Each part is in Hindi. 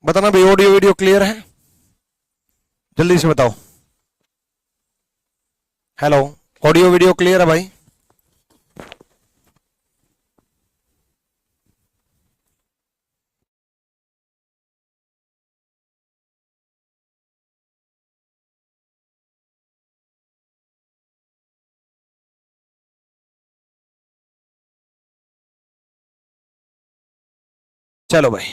बताना भाई, ऑडियो वीडियो क्लियर है? जल्दी से बताओ। हेलो, ऑडियो वीडियो क्लियर है भाई? चलो भाई,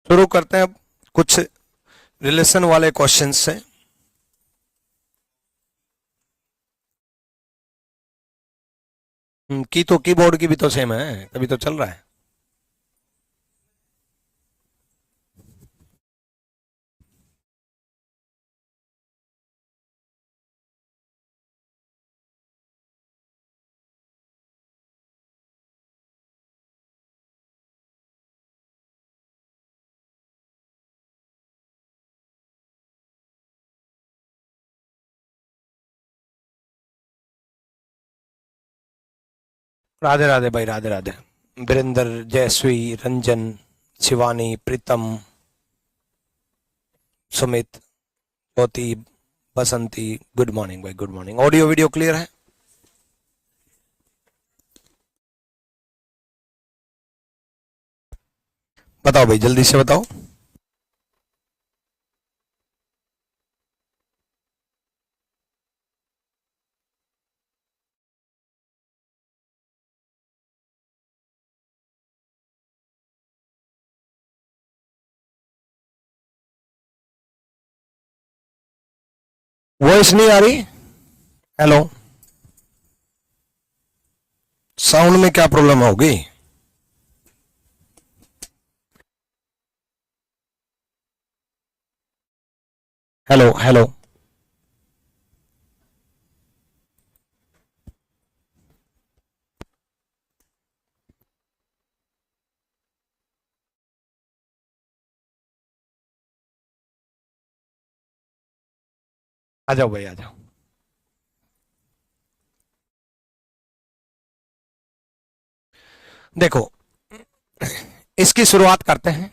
शुरू करते हैं अब कुछ रिलेशन वाले क्वेश्चन से। की तो कीबोर्ड की भी तो सेम है, तभी तो चल रहा है। राधे राधे भाई, राधे राधे। वीरेंद्र, जयश्री, रंजन, शिवानी, प्रीतम, सुमित, ज्योति, बसंती, गुड मॉर्निंग भाई, good morning. Audio video clear है? बताओ भाई, जल्दी से बताओ। वॉइस नहीं आ रही? हेलो, साउंड में क्या प्रॉब्लम होगी? Hello hello. आ जाओ भाई, आ जाओ। देखो, इसकी शुरुआत करते हैं।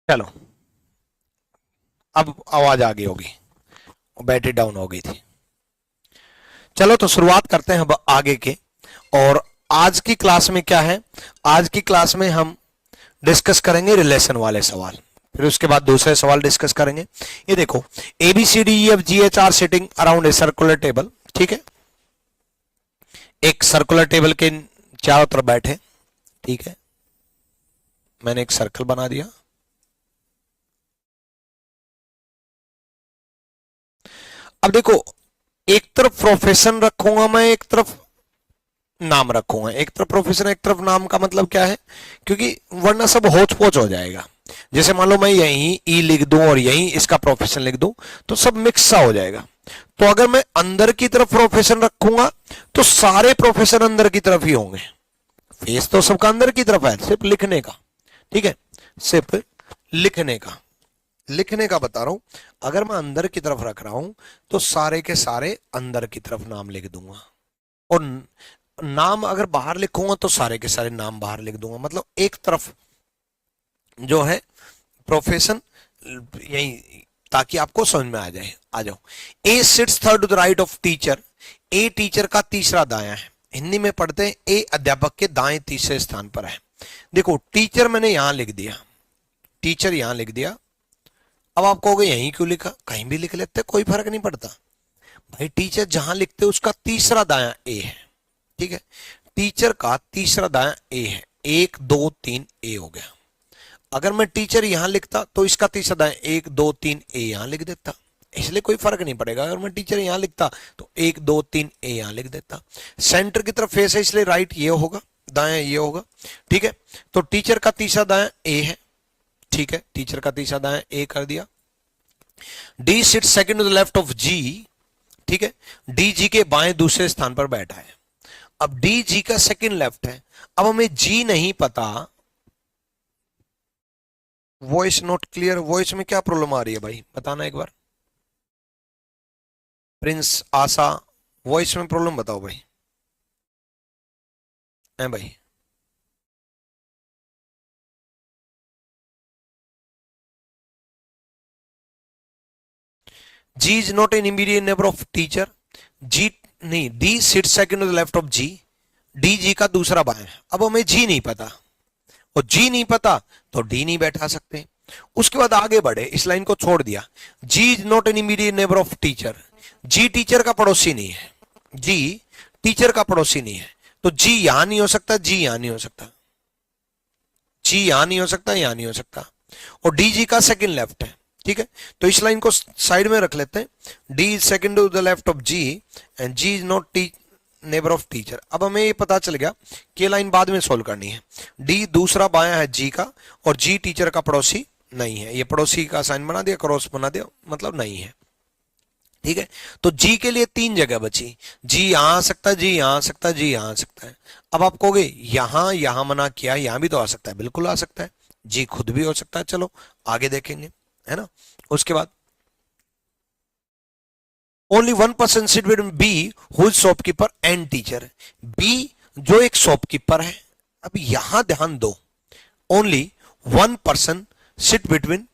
चलो अब आवाज आ गई होगी, बैटरी डाउन हो गई थी। चलो तो शुरुआत करते हैं अब आगे के। और आज की क्लास में क्या है, आज की क्लास में हम डिस्कस करेंगे रिलेशन वाले सवाल, फिर उसके बाद दूसरे सवाल डिस्कस करेंगे। ये देखो, ABCDEFGH are sitting around a circular table, ठीक है, एक सर्कुलर टेबल के चारों तरफ बैठे, ठीक है, मैंने एक सर्कल बना दिया। अब देखो, एक तरफ प्रोफेशन रखूंगा मैं, एक तरफ नाम रखूंगा। एक तरफ प्रोफेशन एक तरफ नाम का मतलब क्या है, क्योंकि वरना सब होच पोच हो जाएगा। जैसे मान लो मैं यहीं ई लिख दूं और यहीं इसका प्रोफेशन लिख दूं तो सब मिक्स सा हो जाएगा। तो अगर मैं अंदर की तरफ प्रोफेशन रखूंगा तो सारे प्रोफेशन अंदर की तरफ ही होंगे। फेस तो सबका अंदर की तरफ है, सिर्फ लिखने का, ठीक है, सिर्फ लिखने का बता रहा हूं। अगर मैं अंदर की तरफ रख रहा हूं तो सारे के सारे अंदर की तरफ नाम लिख दूंगा, और नाम अगर बाहर लिखूंगा तो सारे के सारे नाम बाहर लिख दूंगा। मतलब एक तरफ जो है प्रोफेशन यही, ताकि आपको समझ में आ जाए। आ जाओ, A sits third to the right of teacher. A teacher का तीसरा दायां है। हिंदी में पढ़ते हैं ए अध्यापक के दाएं तीसरे स्थान पर है। देखो, टीचर मैंने यहां लिख दिया, टीचर यहां लिख दिया। अब आप कहोगे यहीं क्यों लिखा, कहीं भी लिख लेते, कोई फर्क नहीं पड़ता भाई। टीचर जहां लिखते उसका तीसरा दायां ए है, ठीक है, टीचर का तीसरा दायां ए है। 1 2 3 ए हो गया। अगर मैं टीचर यहां लिखता तो इसका तीसरा दायां 1 2 3 ए यहां लिख देता, इसलिए कोई फर्क नहीं पड़ेगा। अगर मैं टीचर यहां लिखता तो 1 2 3 ए यहां लिख देता। सेंटर की तरफ फेस है इसलिए राइट ये होगा, दायां ये होगा, ठीक है। तो टीचर का तीसरा दायां ए है, ठीक है, टीचर का तीसरा दायां ए कर दिया। D sit second to the left of G, ठीक है, डी जी के बाएं दूसरे स्थान पर बैठा है। अब डी जी का सेकंड लेफ्ट है। अब हमें जी नहीं पता। वॉइस नॉट क्लियर, वॉइस में क्या प्रॉब्लम आ रही है भाई, बताना एक बार। प्रिंस, आशा, वॉइस में प्रॉब्लम बताओ भाई, है भाई। G is not an immediate neighbor of teacher. G नहीं, D sits second to the left of G. D G का दूसरा बाएं है। अब हमें G नहीं पता, और G नहीं पता तो D नहीं बैठा सकते। उसके बाद आगे बढ़े, इस लाइन को छोड़ दिया। G is not an immediate neighbor of teacher. G teacher का पड़ोसी नहीं है, G टीचर का पड़ोसी नहीं है, तो G यहां नहीं हो सकता, G यहां नहीं हो सकता, G यहां नहीं हो सकता, यहां नहीं हो सकता। और डी जी का सेकंड लेफ्ट है, ठीक है। तो इस लाइन को साइड में रख लेते हैं। D is second to the left of G and G is not neighbour of teacher. अब हमें ये पता चल गया कि लाइन बाद में सोल्व करनी है। डी दूसरा बायां है जी का, और जी टीचर का पड़ोसी नहीं है। ये पड़ोसी का साइन बना दिया, क्रॉस बना दिया, मतलब नहीं है, ठीक है। तो जी के लिए 3 जगह बची। जी यहां आ सकता है, जी यहां आ सकता है, जी यहां आ सकता है। अब आप कहोगे यहां मना किया, यहां भी तो आ सकता है, बिल्कुल आ सकता है, जी खुद भी हो सकता है। चलो आगे देखेंगे, है ना। उसके बाद only 1% sit between B who is shopkeeper and teacher. B जो एक शॉपकीपर है। अब यहां ध्यान दो, only 1% sit between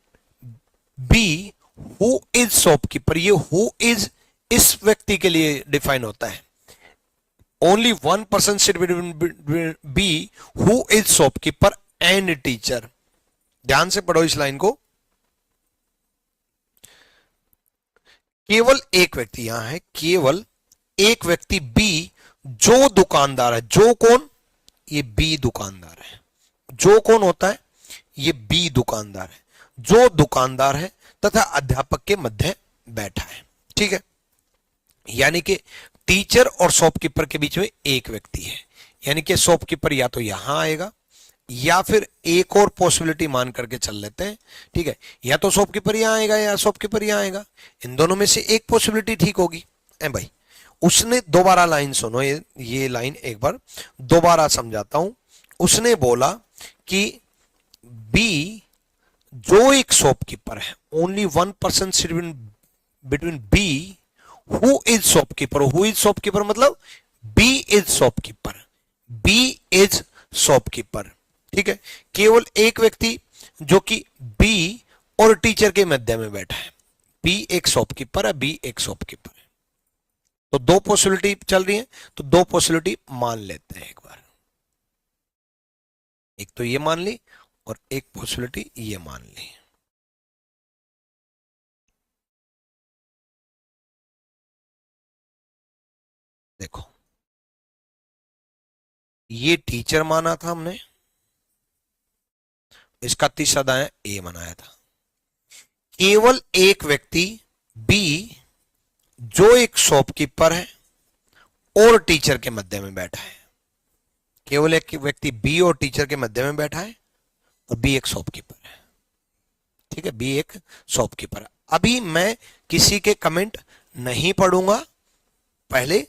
B who is shopkeeper. ये हु इज इस व्यक्ति के लिए डिफाइन होता है। Only 1% sit between B who is shopkeeper and teacher. ध्यान से पढ़ो इस लाइन को। केवल एक व्यक्ति यहां है, केवल एक व्यक्ति बी जो दुकानदार है। जो कौन, ये बी दुकानदार है। जो कौन होता है, ये बी दुकानदार है, जो दुकानदार है तथा अध्यापक के मध्य बैठा है, ठीक है। यानी कि टीचर और शॉपकीपर के बीच में एक व्यक्ति है, यानी कि शॉपकीपर या तो यहां आएगा या फिर एक और पॉसिबिलिटी मान करके चल लेते हैं, ठीक है, या तो शॉपकीपर यहां आएगा या शॉपकीपर यहां आएगा। इन दोनों में से एक पॉसिबिलिटी ठीक होगी। ए भाई, उसने दोबारा लाइन सुनो, ये लाइन एक बार दोबारा समझाता हूं। उसने बोला कि बी जो एक शॉपकीपर है, only 1% sit between B who is shopkeeper. Who is shopkeeper मतलब B is shopkeeper, B is shopkeeper, ठीक है। केवल एक व्यक्ति जो कि बी और टीचर के मध्य में बैठा है। बी एक शॉपकीपर है, बी एक शॉपकीपर है। तो दो पॉसिबिलिटी चल रही है, तो दो पॉसिबिलिटी मान लेते हैं एक बार। एक तो ये मान ली और एक पॉसिबिलिटी ये मान ली। देखो, ये टीचर माना था हमने, इसका तीसरा दाया ए बनाया था। केवल एक व्यक्ति बी जो एक शॉपकीपर है और टीचर के मध्य में बैठा है। केवल एक व्यक्ति बी और टीचर के मध्य में बैठा है और बी एक शॉपकीपर है। ठीक है, बी एक शॉपकीपर है। अभी मैं किसी के कमेंट नहीं पढ़ूंगा, पहले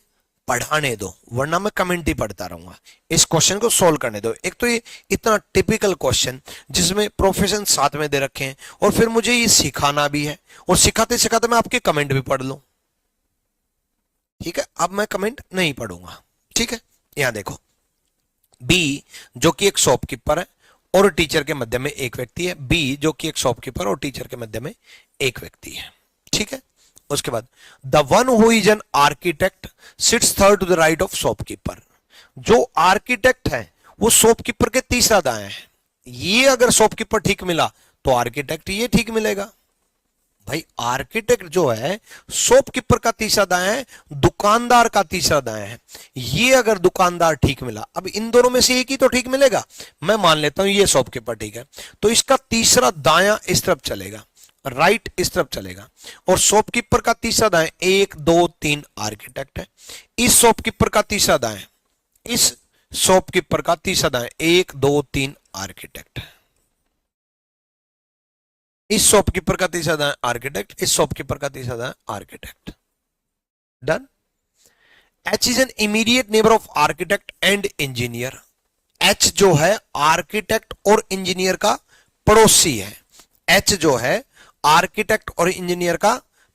पढ़ाने दो, वरना मैं कमेंट ही पढ़ता रहूंगा। इस क्वेश्चन को सोल्व करने दो। एक तो ये इतना टिपिकल क्वेश्चन जिसमें प्रोफेशन साथ में दे रखे हैं और फिर मुझे ये सिखाना भी है और सिखाते सिखाते मैं आपके कमेंट भी पढ़ लूं। ठीक है, अब मैं कमेंट नहीं पढ़ूंगा। ठीक है, यहां देखो, बी जो कि एक शॉपकीपर है और टीचर के मध्य में एक व्यक्ति है। बी जो कि एक शॉपकीपर और टीचर के मध्य में एक व्यक्ति है। ठीक है, उसके बाद the one who is an architect sits third to the right of shopkeeper. जो आर्किटेक्ट है वो शॉपकीपर के तीसरा दाएं है। ये अगर शॉपकीपर ठीक मिला तो आर्किटेक्ट ये ठीक मिलेगा। भाई आर्किटेक्ट जो है शॉपकीपर का तीसरा दाएं है, दुकानदार का तीसरा दाएं है। ये अगर दुकानदार ठीक मिला, अब इन दोनों में से एक ही तो ठीक मिलेगा। मैं मान लेता हूं ये शॉपकीपर ठीक है, तो इसका तीसरा दायां इस तरफ चलेगा, राइट इस तरफ चलेगा, और शॉपकीपर का तीसरा दाएं 1 2 3 आर्किटेक्ट है। इस शॉपकीपर का तीसरा दाएं, इस शॉपकीपर का तीसरा दाएं 1 2 3 आर्किटेक्ट है। इस शॉपकीपर का तीसरा दाएं आर्किटेक्ट, इस शॉपकीपर का तीसरा दाएं architect. Done. H is an immediate neighbour of architect and engineer. H जो है आर्किटेक्ट और इंजीनियर का पड़ोसी है। एच जो है आर्किटेक्ट और इंजीनियर का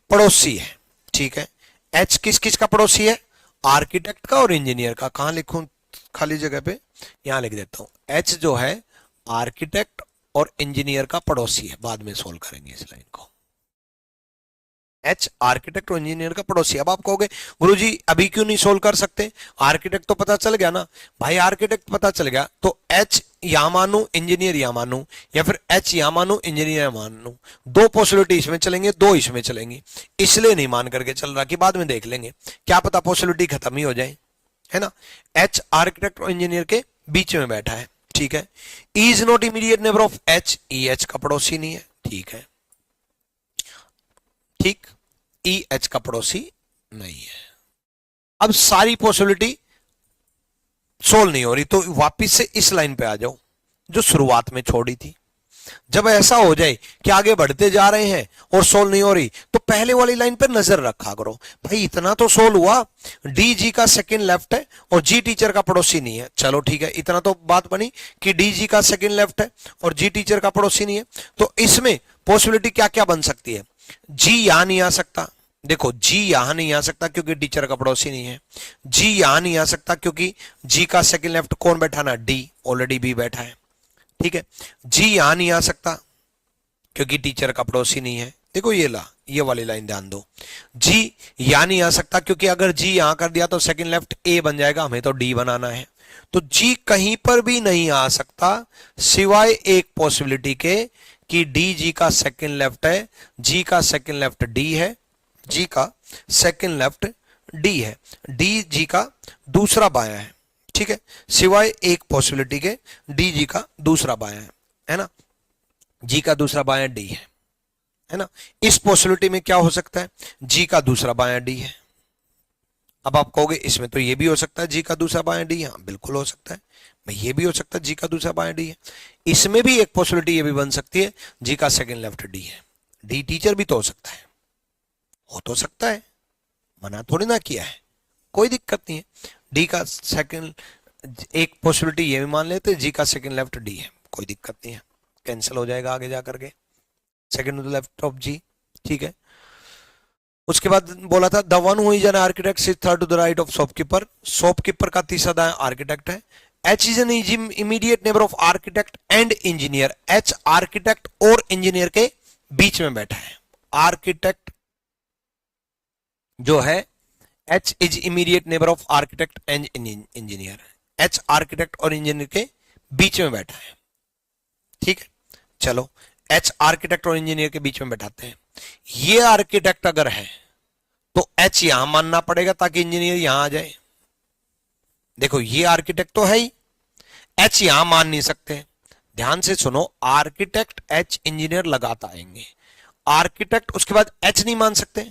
पड़ोसी है। ठीक है, एच किस किस का पड़ोसी है? आर्किटेक्ट का और इंजीनियर का। कहां लिखूं खाली जगह पे? यहां लिख देता हूं, एच जो है आर्किटेक्ट और इंजीनियर का पड़ोसी है। बाद में सोल्व करेंगे इस लाइन को। एच आर्किटेक्ट और इंजीनियर का पड़ोसी। अब आप कहोगे गुरुजी अभी क्यों नहीं सोल्व कर सकते? आर्किटेक्ट तो पता चल गया ना। भाई आर्किटेक्ट पता चल गया तो एच या मानू इंजीनियर या मानू, या फिर एच या मानू इंजीनियर या मानू। दो पॉसिबिलिटी इसमें चलेंगे, दो इसमें चलेंगी। इसलिए नहीं मान करके चल रहा कि बाद में देख लेंगे, क्या पता पॉसिबिलिटी खत्म ही हो जाए, है ना। एच आर्किटेक्ट और इंजीनियर के बीच में बैठा है। ठीक है, E is not immediate neighbour of H. E H का पड़ोसी नहीं है। ठीक है, ठीक, ई एच का पड़ोसी नहीं है। अब सारी पॉसिबिलिटी सोल्व नहीं हो रही, तो वापिस से इस लाइन पे आ जाओ जो शुरुआत में छोड़ी थी। जब ऐसा हो जाए कि आगे बढ़ते जा रहे हैं और सोल्व नहीं हो रही, तो पहले वाली लाइन पर नजर रखा करो। भाई इतना तो सोल्व हुआ, डी जी का सेकंड लेफ्ट है और जी टीचर का पड़ोसी नहीं है। चलो ठीक है, इतना तो बात बनी कि डी जी का सेकंड लेफ्ट है और जी टीचर का पड़ोसी नहीं है। तो इसमें पॉसिबिलिटी क्या क्या बन सकती है? जी यहां नहीं आ सकता। देखो जी यहां नहीं आ सकता क्योंकि टीचर का पड़ोसी नहीं है। जी यहां नहीं आ सकता क्योंकि जी का सेकंड लेफ्ट कौन बैठा ना? डी, ऑलरेडी बी बैठा है। ठीक है, जी यहां नहीं आ सकता क्योंकि टीचर का पड़ोसी नहीं है। देखो ये वाली लाइन ध्यान दो। जी यहां नहीं आ सकता क्योंकि अगर जी यहां कर दिया तो सेकंड लेफ्ट ए बन जाएगा, हमें तो डी बनाना है। तो जी कहीं पर भी नहीं आ सकता सिवाय एक पॉसिबिलिटी के कि डी जी का सेकंड लेफ्ट है, जी का सेकंड लेफ्ट डी है, जी का सेकंड लेफ्ट डी है, डी जी का दूसरा बायां है। ठीक है, सिवाय एक पॉसिबिलिटी के डी जी का दूसरा बायां है ना। जी का दूसरा बायां डी है ना। इस पॉसिबिलिटी में क्या हो सकता है? जी का दूसरा बायां डी है। अब आप कहोगे इसमें तो ये भी हो सकता है जी का दूसरा बायां डी। हाँ बिल्कुल हो सकता है, भाई ये भी हो सकता है जी का दूसरा बायां डी है। इसमें भी एक पॉसिबिलिटी ये भी बन सकती है जी का सेकंड लेफ्ट डी है। डी टीचर भी तो हो सकता है, हो तो सकता है, मना थोड़ी ना किया है, कोई दिक्कत नहीं है। डी का सेकंड, एक पॉसिबिलिटी ये भी मान लेते जी का सेकंड लेफ्ट डी है, कोई दिक्कत नहीं है, कैंसिल हो जाएगा आगे जाकर के second to the left of G. ठीक है, उसके बाद बोला था the one who is an architect sits third to the right of shopkeeper. Shopkeeper का तीसरा दाएं आर्किटेक्ट है। H is an immediate neighbour of architect and engineer. H architect और इंजीनियर के बीच में बैठा है। आर्किटेक्ट जो है, H is immediate neighbour of architect and engineer. H architect और इंजीनियर के बीच में बैठा है, ठीक है। चलो, एच आर्किटेक्ट और इंजीनियर के बीच में बैठाते हैं। ये आर्किटेक्ट अगर है तो एच यहां मानना पड़ेगा ताकि इंजीनियर यहां आ जाए। देखो, ये आर्किटेक्ट तो है ही, एच यहां मान नहीं सकते। ध्यान से सुनो, आर्किटेक्ट एच इंजीनियर लगाता आएंगे। आर्किटेक्ट उसके बाद एच नहीं मान सकते,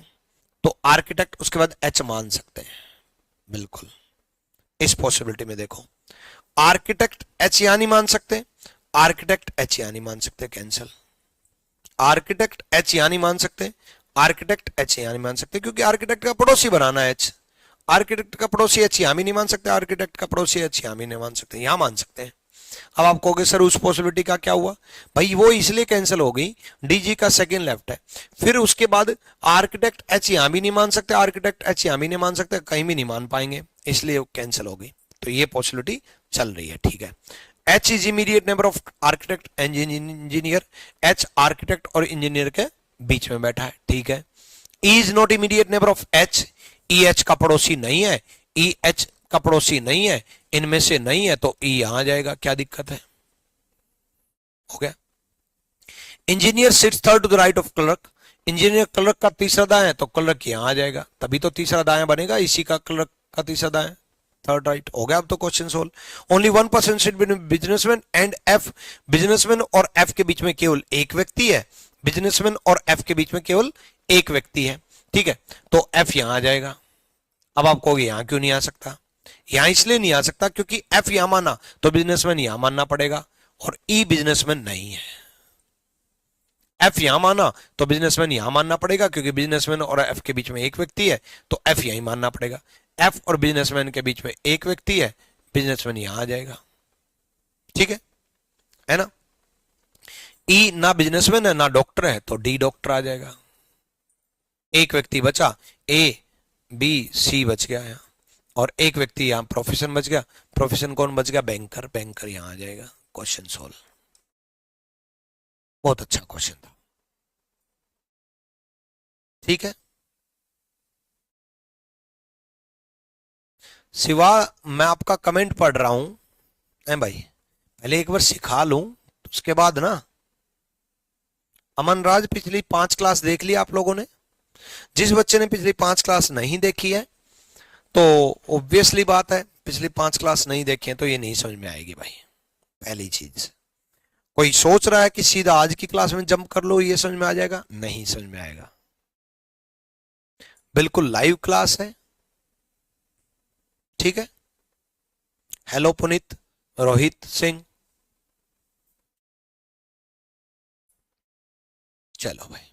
तो आर्किटेक्ट उसके बाद एच मान सकते हैं। बिल्कुल, इस पॉसिबिलिटी में देखो, आर्किटेक्ट एच यहां नहीं मान सकते, आर्किटेक्ट एच यहां नहीं मान सकते, कैंसिल। आर्किटेक्ट एच यहां नहीं मान सकते, आर्किटेक्ट एच यहां नहीं मान सकते, क्योंकि आर्किटेक्ट का पड़ोसी बनाना है एच। आर्किटेक्ट का पड़ोसी एच यहां भी नहीं मान सकते, आर्किटेक्ट का पड़ोसी एच यहां भी नहीं मान सकते, यहां मान सकते हैं। अब आप कहोगे सर उस पॉसिबिलिटी का क्या हुआ? भाई वो इसलिए कैंसिल हो गई, डीजी का सेकंड लेफ्ट है। फिर उसके बाद आर्किटेक्ट एच यहां भी नहीं मान सकते, आर्किटेक्ट एच यहां भी नहीं मान सकते, कहीं भी नहीं मान पाएंगे, इसलिए वो कैंसिल हो गई। तो ये पॉसिबिलिटी चल रही है, ठीक है। H is immediate neighbour of architect and engineer. H architect और इंजीनियर के बीच में बैठा है, ठीक है। E is not immediate neighbour of H. E H का पड़ोसी नहीं है, ई एच का पड़ोसी नहीं है, इनमें से नहीं है, तो ई यहां आ जाएगा, क्या दिक्कत है? हो गया। Engineer sits third to the right of clerk. Engineer clerk का तीसरा दाएं है, तो क्लर्क यहां आ जाएगा, तभी तो तीसरा दाएं बनेगा, इसी का क्लर्क का तीसरा दाएं, थर्ड राइट। हो गया अब तो question solve. Only one person sit between businessman and F. Businessman और एफ के बीच में केवल एक व्यक्ति है, बिजनेसमैन और एफ के बीच में केवल एक व्यक्ति है, ठीक है। तो एफ यहां आ जाएगा। अब आप कहोगे यहां क्यों नहीं आ सकता? यहां इसलिए नहीं आ सकता क्योंकि एफ यहां माना तो बिजनेसमैन यहां मानना पड़ेगा, और ई बिजनेसमैन नहीं है। एफ यहां माना तो बिजनेसमैन यहां मानना पड़ेगा, क्योंकि बिजनेसमैन और एफ के बीच में एक व्यक्ति है, तो एफ यहीं मानना पड़ेगा। एफ और बिजनेसमैन के बीच में एक व्यक्ति है, बिजनेसमैन यहां आ जाएगा, ठीक है ना। ई ना बिजनेसमैन है ना डॉक्टर है, तो डी डॉक्टर आ जाएगा। एक व्यक्ति बचा, ए बी सी बच गया यहाँ, और एक व्यक्ति यहाँ प्रोफेशन बच गया। प्रोफेशन कौन बच गया? बैंकर। बैंकर यहाँ आ जाएगा। Question solve. बहुत अच्छा क्वेश्चन था, ठीक है। शिवा, मैं आपका कमेंट पढ़ रहा हूं, है भाई, पहले एक बार सिखा लूं, तो उसके बाद ना। अमन राज, पिछली 5 क्लास देख ली आप लोगों ने? जिस बच्चे ने पिछली 5 क्लास नहीं देखी है, तो ऑब्वियसली बात है, पिछली 5 क्लास नहीं देखी है तो ये नहीं समझ में आएगी भाई, पहली चीज। कोई सोच रहा है कि सीधा आज की क्लास में जंप कर लो ये समझ में आ जाएगा? नहीं समझ में आएगा। बिल्कुल लाइव क्लास है, ठीक है। हेलो पुनीत, रोहित सिंह, चलो भाई।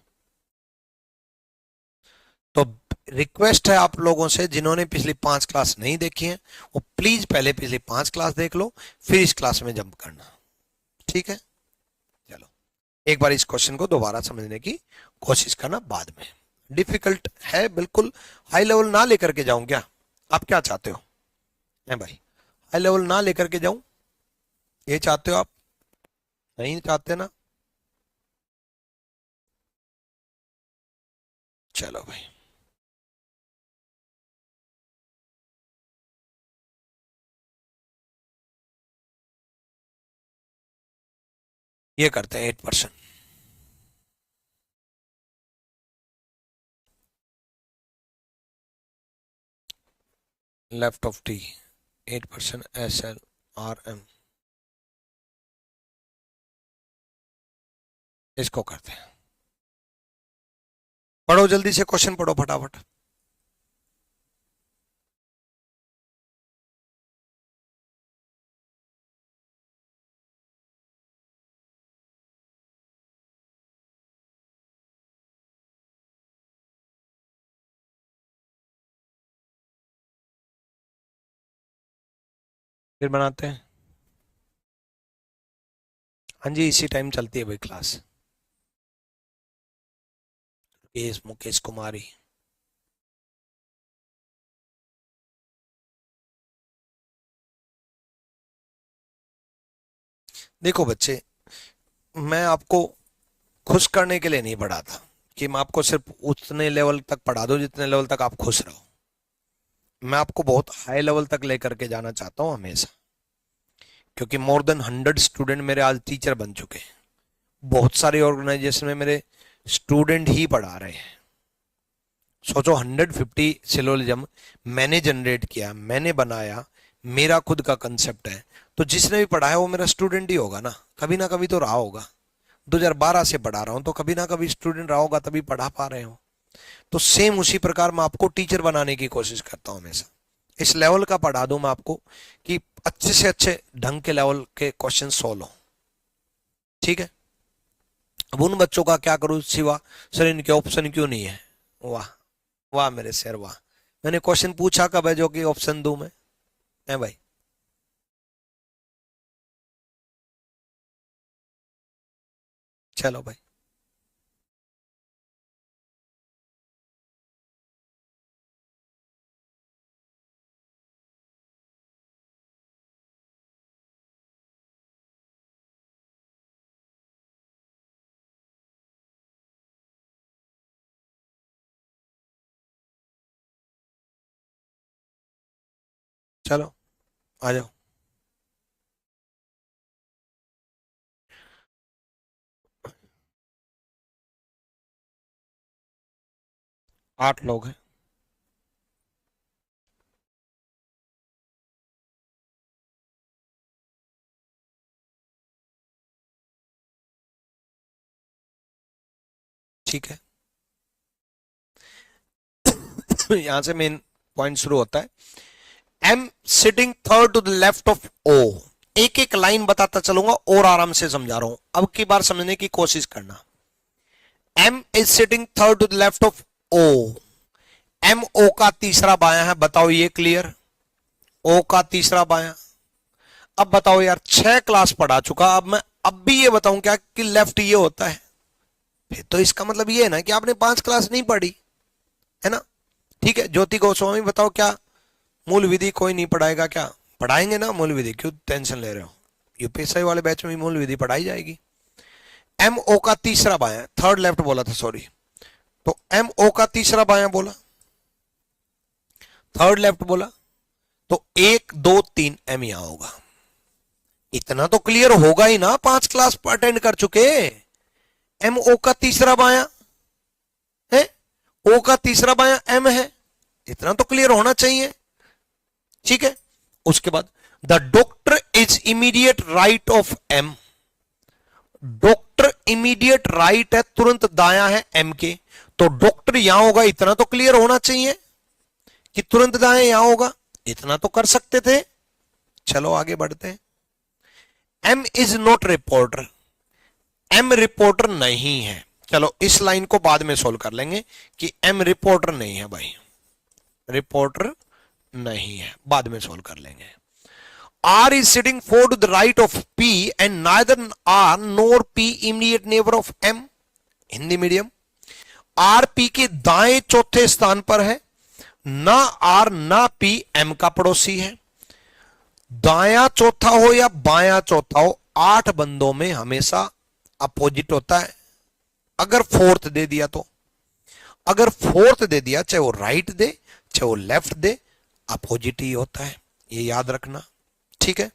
तो रिक्वेस्ट है आप लोगों से, जिन्होंने पिछली 5 क्लास नहीं देखी है, वो प्लीज पहले पिछली 5 क्लास देख लो, फिर इस क्लास में जंप करना, ठीक है। चलो, एक बार इस क्वेश्चन को दोबारा समझने की कोशिश करना बाद में। डिफिकल्ट है बिल्कुल, हाई लेवल ना लेकर के जाऊं क्या? आप क्या चाहते हो है भाई? हाई लेवल ना लेकर के जाऊं, ये चाहते हो आप? नहीं चाहते ना? चलो भाई, ये करते हैं 8%। लेफ्ट ऑफ टी 8% SLRM, इसको करते हैं। पढ़ो जल्दी से, क्वेश्चन पढ़ो फटाफट। फिर बनाते हैं। हाँ जी, इसी टाइम चलती है भाई क्लास। एस मुकेश कुमारी, देखो बच्चे, मैं आपको खुश करने के लिए नहीं पढ़ाता कि मैं आपको सिर्फ उतने लेवल तक पढ़ा दूं जितने लेवल तक आप खुश रहो। मैं आपको बहुत हाई लेवल तक लेकर के जाना चाहता हूं हमेशा, क्योंकि मोर देन 100 स्टूडेंट मेरे आज टीचर बन चुके हैं। बहुत सारे ऑर्गेनाइजेशन में मेरे स्टूडेंट ही पढ़ा रहे हैं। सोचो 150 सिलोजिज्म मैंने जनरेट किया, मैंने बनाया, मेरा खुद का कंसेप्ट है, तो जिसने भी पढ़ाया वो मेरा स्टूडेंट ही होगा ना कभी तो रहा होगा। 2012 से पढ़ा रहा हूं तो कभी ना कभी स्टूडेंट रहा होगा, तभी पढ़ा पा रहे हो। तो सेम उसी प्रकार मैं आपको टीचर बनाने की कोशिश करता हूं हमेशा। इस लेवल का पढ़ा दूं मैं आपको कि अच्छे से अच्छे ढंग के लेवल के क्वेश्चन सोल्व हो। ठीक है, अब उन बच्चों का क्या करूं सिवा सर इनके ऑप्शन क्यों नहीं है। वाह वाह मेरे सर वाह, मैंने क्वेश्चन पूछा कब है जो कि ऑप्शन दूं मैं, है भाई। चलो भाई, चलो आ जाओ। 8 लोग हैं। ठीक है, यहां से मेन पॉइंट शुरू होता है। M sitting third to the left of O. एक एक लाइन बताता चलूंगा और आराम से समझा रहा हूं, अब की बार समझने की कोशिश करना। M is sitting third to the left of O. M O का तीसरा बायां है, बताओ ये क्लियर। ओ का तीसरा बायां। अब बताओ यार, 6 क्लास पढ़ा चुका, अब मैं अब भी ये बताऊं क्या कि लेफ्ट ये होता है? फिर तो इसका मतलब ये है ना कि आपने 5 क्लास नहीं पढ़ी है ना। ठीक है, ज्योति गोस्वामी बताओ क्या मूल विधि कोई नहीं पढ़ाएगा क्या? पढ़ाएंगे ना मूल विधि, क्यों टेंशन ले रहे हो? यूपीएससी वाले बैच में मूल विधि पढ़ाई जाएगी। एम ओ का तीसरा बायां, थर्ड लेफ्ट बोला था सॉरी, तो एम ओ का तीसरा बायां बोला, थर्ड लेफ्ट बोला, तो 1 2 3 एम यहां होगा। इतना तो क्लियर होगा ही ना, 5 क्लास अटेंड कर चुके। एम ओ का तीसरा बायां है, ओ का तीसरा बायां एम है, इतना तो क्लियर होना चाहिए। ठीक है, उसके बाद the doctor is immediate right of M. Doctor immediate right है, तुरंत दाया है एम के, तो डॉक्टर यहां होगा, इतना तो क्लियर होना चाहिए कि तुरंत दाया यहां होगा, इतना तो कर सकते थे। चलो आगे बढ़ते हैं। M is not reporter. M reporter नहीं है। चलो इस लाइन को बाद में सोल्व कर लेंगे कि एम रिपोर्टर नहीं है भाई, रिपोर्टर नहीं है, बाद में सोल्व कर लेंगे। R is sitting forward to the right of P and neither R nor P immediate neighbor of M. Hindi medium. R P के दाएं चौथे स्थान पर है, ना R ना P M का पड़ोसी है। दाया चौथा हो या बाया चौथा हो, 8 बंदों में हमेशा अपोजिट होता है। अगर फोर्थ दे दिया तो, अगर फोर्थ दे दिया, चाहे वो राइट दे चाहे वो लेफ्ट दे, अपोजिट ही होता है, ये याद रखना। ठीक है,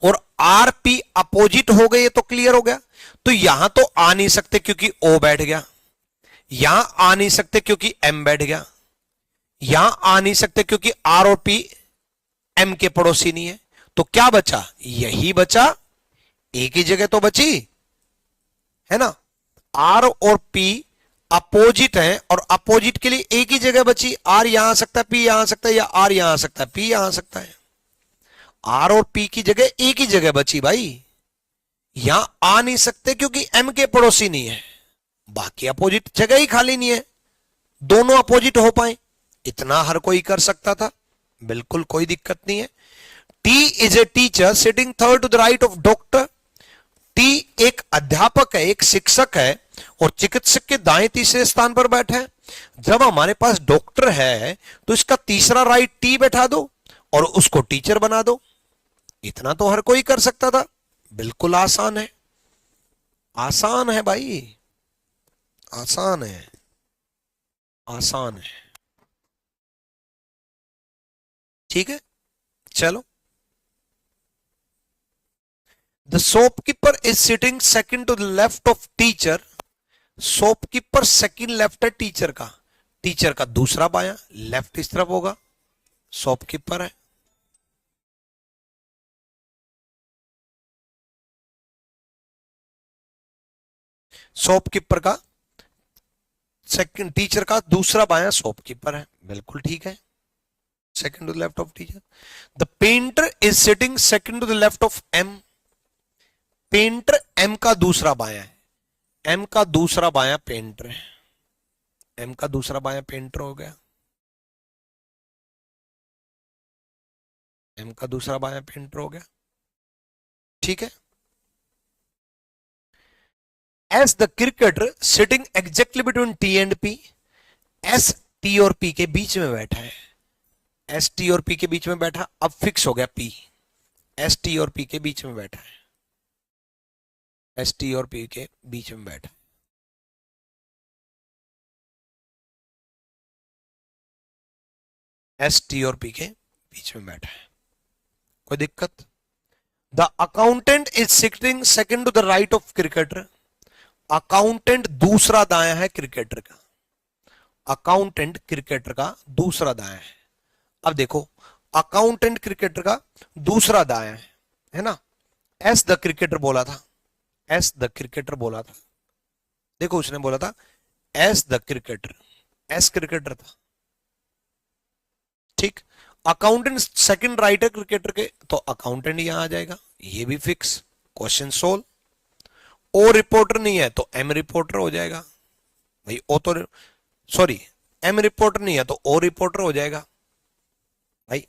और आरपी अपोजिट हो गए तो क्लियर हो गया। तो यहां तो आ नहीं सकते क्योंकि ओ बैठ गया, यहां आ नहीं सकते क्योंकि एम बैठ गया, यहां आ नहीं सकते क्योंकि आर और पी एम के पड़ोसी नहीं है। तो क्या बचा? यही बचा, एक ही जगह तो बची है ना। आर और पी अपोजिट है और अपोजिट के लिए एक ही जगह बची, आर यहां आ सकता है, पी यहां आ सकता है, या आर यहां आ सकता है, पी यहां आ सकता है। आर और पी की जगह एक ही जगह बची भाई, यहां आ नहीं सकते क्योंकि एम के पड़ोसी नहीं है, बाकी अपोजिट जगह ही खाली नहीं है, दोनों अपोजिट हो पाए, इतना हर कोई कर सकता था, बिल्कुल कोई दिक्कत नहीं है। T is a teacher sitting third to the right of doctor. T एक अध्यापक है, एक शिक्षक है, और चिकित्सक के दाएं तीसरे स्थान पर बैठे हैं। जब हमारे पास डॉक्टर है तो इसका तीसरा राइट टी बैठा दो और उसको टीचर बना दो, इतना तो हर कोई कर सकता था, बिल्कुल आसान है। आसान है भाई, आसान है, आसान है। ठीक है, चलो। The shopkeeper is sitting second to the left of teacher. Shopkeeper second left है टीचर का, टीचर का दूसरा बायां, लेफ्ट इस तरफ होगा, शॉपकीपर है। शॉपकीपर का सेकंड, टीचर का दूसरा बायां शॉपकीपर है, बिल्कुल ठीक है। Second to the left of teacher. The painter is sitting second to the left of M. Painter M का दूसरा बायां है, एम का दूसरा बायां पेंटर है, एम का दूसरा बायां पेंटर हो गया, एम का दूसरा बायां पेंटर हो गया। ठीक है। S the cricketer sitting exactly between T and P. S T और पी के बीच में बैठा है, एस टी और पी के बीच में बैठा, अब फिक्स हो गया पी, एस टी और पी के बीच में बैठा है, एस टी और पी के बीच में बैठा है, एस टी और पी के बीच में बैठा है, कोई दिक्कत? The accountant is sitting second to the right of cricketer. Accountant दूसरा दाया है क्रिकेटर का, अकाउंटेंट क्रिकेटर का दूसरा दाया है। अब देखो, अकाउंटेंट क्रिकेटर का दूसरा दाया है ना। एस द क्रिकेटर बोला था, एस द क्रिकेटर बोला था, देखो उसने बोला था S the cricketer, S cricketer था। ठीक। अकाउंटेंट सेकंड राइटर क्रिकेटर के, तो अकाउंटेंट यहां आ जाएगा, ये भी फिक्स, क्वेश्चन सोल्व। ओ रिपोर्टर नहीं है तो एम रिपोर्टर हो जाएगा भाई, ओ तो सॉरी, एम रिपोर्टर नहीं है तो ओ रिपोर्टर हो जाएगा भाई।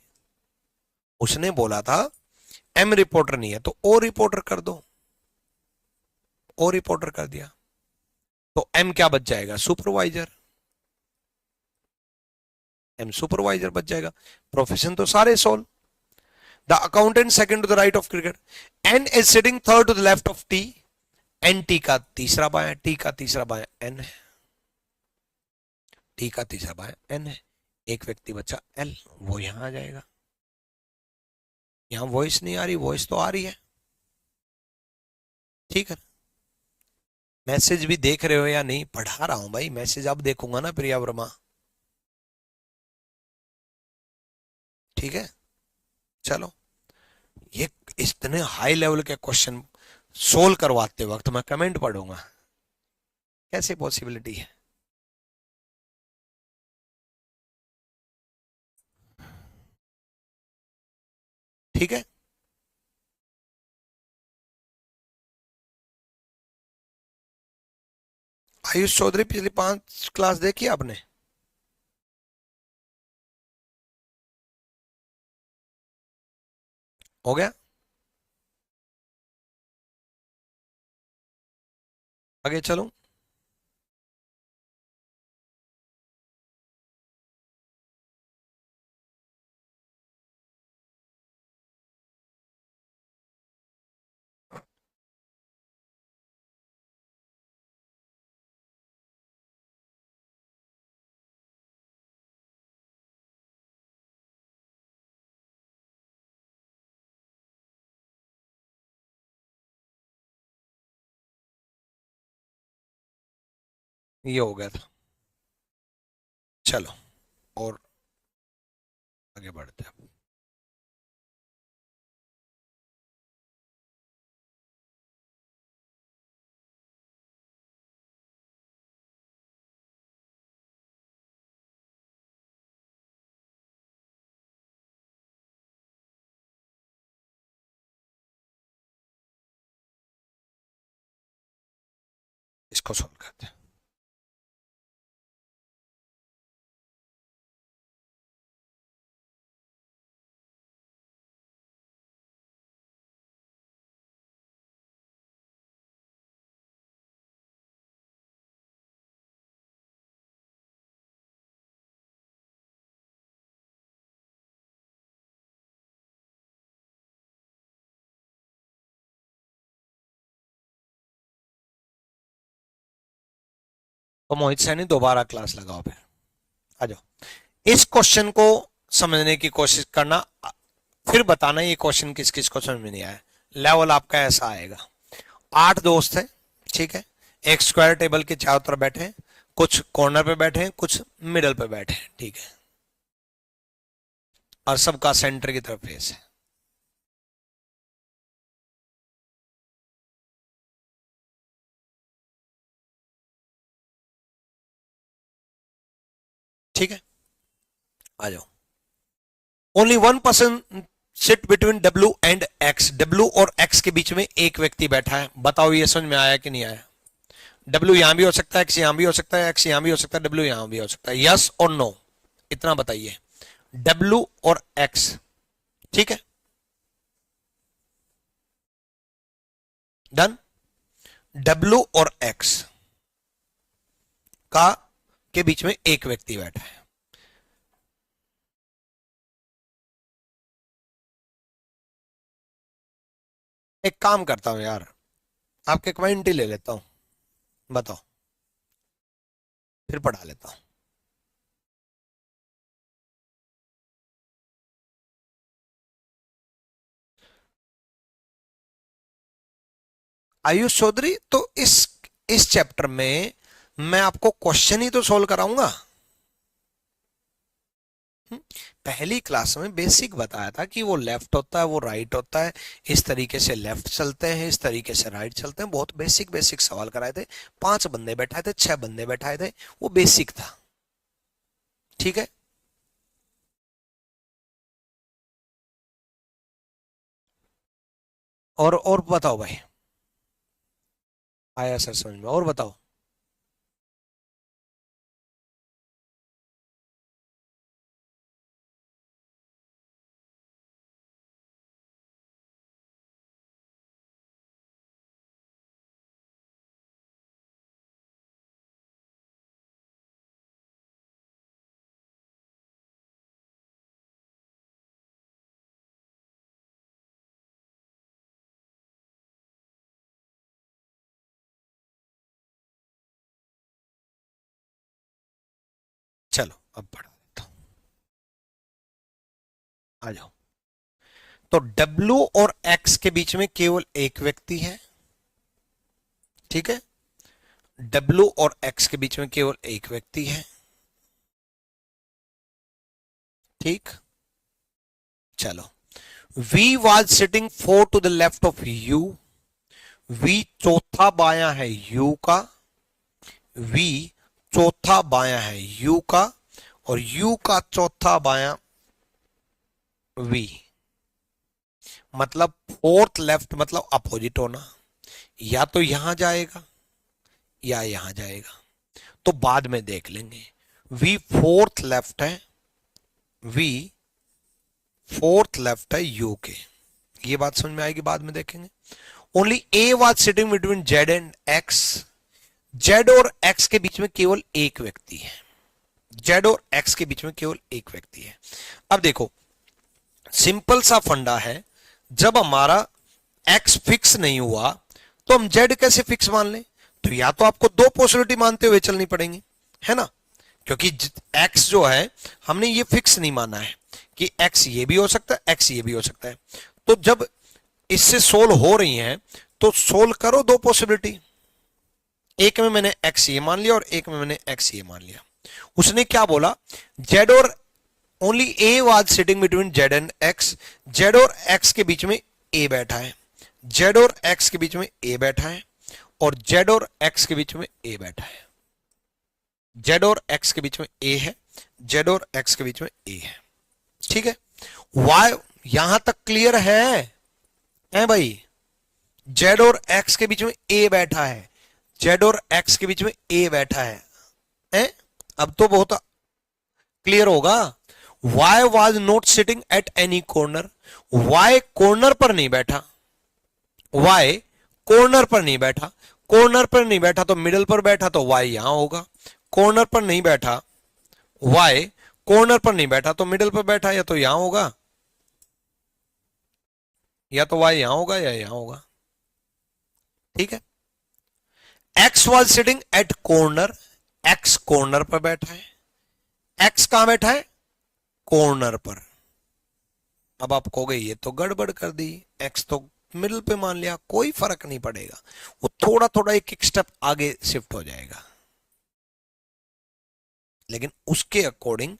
उसने बोला था एम रिपोर्टर नहीं है तो ओ रिपोर्टर कर दो, ओ रिपोर्टर कर दिया, तो एम क्या बच जाएगा, सुपरवाइजर, एम सुपरवाइजर बच जाएगा। प्रोफेशन तो सारे solve. The accountant second to the right of cricket, N is sitting third to the left of T. N T का तीसरा बाया, टी का तीसरा बाया एन है, टी का तीसरा बाया एन है। एक व्यक्ति बचा एल, वो यहां आ जाएगा। यहां वॉइस नहीं आ रही, वॉइस तो आ रही है। ठीक है। मैसेज भी देख रहे हो या नहीं, पढ़ा रहा हूं भाई, मैसेज अब देखूंगा ना प्रिया वर्मा। ठीक है, चलो। ये इतने हाई लेवल के क्वेश्चन सोल्व करवाते वक्त मैं कमेंट पढ़ूंगा, कैसे पॉसिबिलिटी है? ठीक है। आयुष चौधरी पिछली 5 क्लास देखी आपने? हो गया, आगे चलो। ये हो गया था, चलो और आगे बढ़ते हैं। इसको सॉल्व करते हैं। तो मोहित सैनी दोबारा क्लास लगाओ फिर, आ जाओ। इस क्वेश्चन को समझने की कोशिश करना, फिर बताना ये क्वेश्चन किस किस को समझ में नहीं आया। लेवल आपका ऐसा आएगा, 8 दोस्त हैं, ठीक है, एक स्क्वायर टेबल के चारों तरफ बैठे हैं, कुछ कॉर्नर पे बैठे हैं, कुछ मिडल पे बैठे हैं, ठीक है, और सबका सेंटर की तरफ फेस है। ठीक है, आ जाओ। Only 1 person sit between W and x, W और एक्स के बीच में एक व्यक्ति बैठा है। बताओ ये समझ में आया कि नहीं आया? डब्ल्यू यहां भी हो सकता है, एक्स यहां भी हो सकता है, एक्स यहां भी हो सकता है, डब्ल्यू यहां भी हो सकता है। यस और नो, इतना बताइए। डब्ल्यू और एक्स, ठीक है, डन। डब्ल्यू और एक्स का के बीच में एक व्यक्ति बैठा है। एक काम करता हूं यार, आपके कमेंट ही ले लेता हूं, बताओ, फिर पढ़ा लेता हूं। आयुष चौधरी, तो इस चैप्टर में मैं आपको क्वेश्चन ही तो सोल्व कराऊंगा। पहली क्लास में बेसिक बताया था कि वो लेफ्ट होता है, वो राइट होता है, इस तरीके से लेफ्ट चलते हैं, इस तरीके से राइट चलते हैं। बहुत बेसिक बेसिक सवाल कराए थे। 5 बंदे बैठाए थे, 6 बंदे बैठाए थे, वो बेसिक था, ठीक है। और बताओ भाई, आया सर समझ में? और बताओ। चलो अब पढ़ा देता हूं, आ जाओ। तो W और X के बीच में केवल एक व्यक्ति है, ठीक है। W और X के बीच में केवल एक व्यक्ति है, ठीक। चलो, V was sitting 4 to the left of U, V चौथा बायां है U का, V चौथा बायां है U का, और U का चौथा बायां V, मतलब फोर्थ लेफ्ट मतलब अपोजिट होना, या तो यहां जाएगा या यहां जाएगा, तो बाद में देख लेंगे। V फोर्थ लेफ्ट है, V फोर्थ लेफ्ट है U के, ये बात समझ में आएगी, बाद में देखेंगे। Only A was sitting between Z and X, Z और X के बीच में केवल एक व्यक्ति है, Z और X के बीच में केवल एक व्यक्ति है। अब देखो, सिंपल सा फंडा है, जब हमारा X फिक्स नहीं हुआ तो हम Z कैसे फिक्स मान लें? तो या तो आपको दो पॉसिबिलिटी मानते हुए चलनी पड़ेंगी, है ना, क्योंकि X जो है हमने ये फिक्स नहीं माना है कि X ये भी हो सकता है, X ये भी हो सकता है। तो जब इससे सोल्व हो रही हैं तो सोल्व करो दो पॉसिबिलिटी, एक में मैंने X ये मान लिया और एक में मैंने X ये मान लिया। उसने क्या बोला, Z और only A was sitting between Z and X, Z और X के बीच में A बैठा है, Z और X के बीच में A बैठा है, और Z और X के बीच में A बैठा है, Z और X के बीच में A है, Z और X के बीच में A है, ठीक है। Y यहां तक क्लियर है भाई? Z और X के बीच में A बैठा है, Z और X के बीच में A बैठा है? अब तो बहुत क्लियर होगा। Y was not sitting at any corner, Y corner पर नहीं बैठा, Y कॉर्नर पर नहीं बैठा, कॉर्नर पर नहीं बैठा तो मिडल पर बैठा, तो Y यहां होगा। कॉर्नर पर नहीं बैठा, Y कॉर्नर पर नहीं बैठा तो मिडल पर बैठा, या तो यहां होगा, या तो Y यहां होगा या यहां होगा, ठीक है। X was sitting at corner, x corner पर बैठा है, एक्स कहां बैठा है, कॉर्नर पर। अब आप कहोगे ये तो गड़बड़ कर दी, एक्स तो मिडिल पे मान लिया, कोई फर्क नहीं पड़ेगा, वो थोड़ा थोड़ा एक एक स्टेप आगे शिफ्ट हो जाएगा, लेकिन उसके अकॉर्डिंग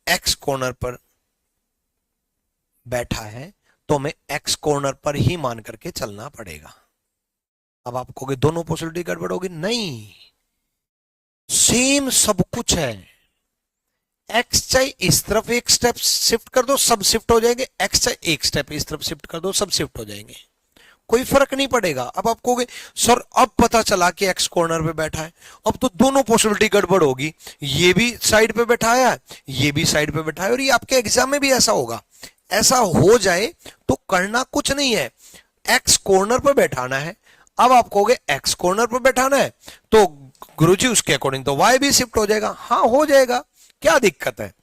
एक्स कॉर्नर पर बैठा है तो हमें एक्स कॉर्नर पर ही मान करके चलना पड़ेगा। अब आप कहोगे दोनों पॉसिबिलिटी गड़बड़ होगी, नहीं, सेम सब कुछ है। एक्स चाहे इस तरफ एक स्टेप शिफ्ट कर दो सब शिफ्ट हो जाएंगे, एक्स चाहे एक स्टेप इस तरफ शिफ्ट कर दो सब शिफ्ट हो जाएंगे, कोई फर्क नहीं पड़ेगा। अब आप कहोगे सर अब पता चला कि एक्स कॉर्नर पे बैठा है, अब तो दोनों पॉसिबिलिटी गड़बड़ होगी, ये भी साइड पे बैठाया है, ये भी साइड पे बैठा है, और ये आपके एग्जाम में भी ऐसा होगा। ऐसा हो जाए तो करना कुछ नहीं है, एक्स कॉर्नर पर बैठाना है। अब आप कहोगे एक्स कॉर्नर पर बैठाना है तो गुरुजी उसके अकॉर्डिंग तो वाई भी शिफ्ट हो जाएगा। हाँ हो जाएगा, क्या दिक्कत है।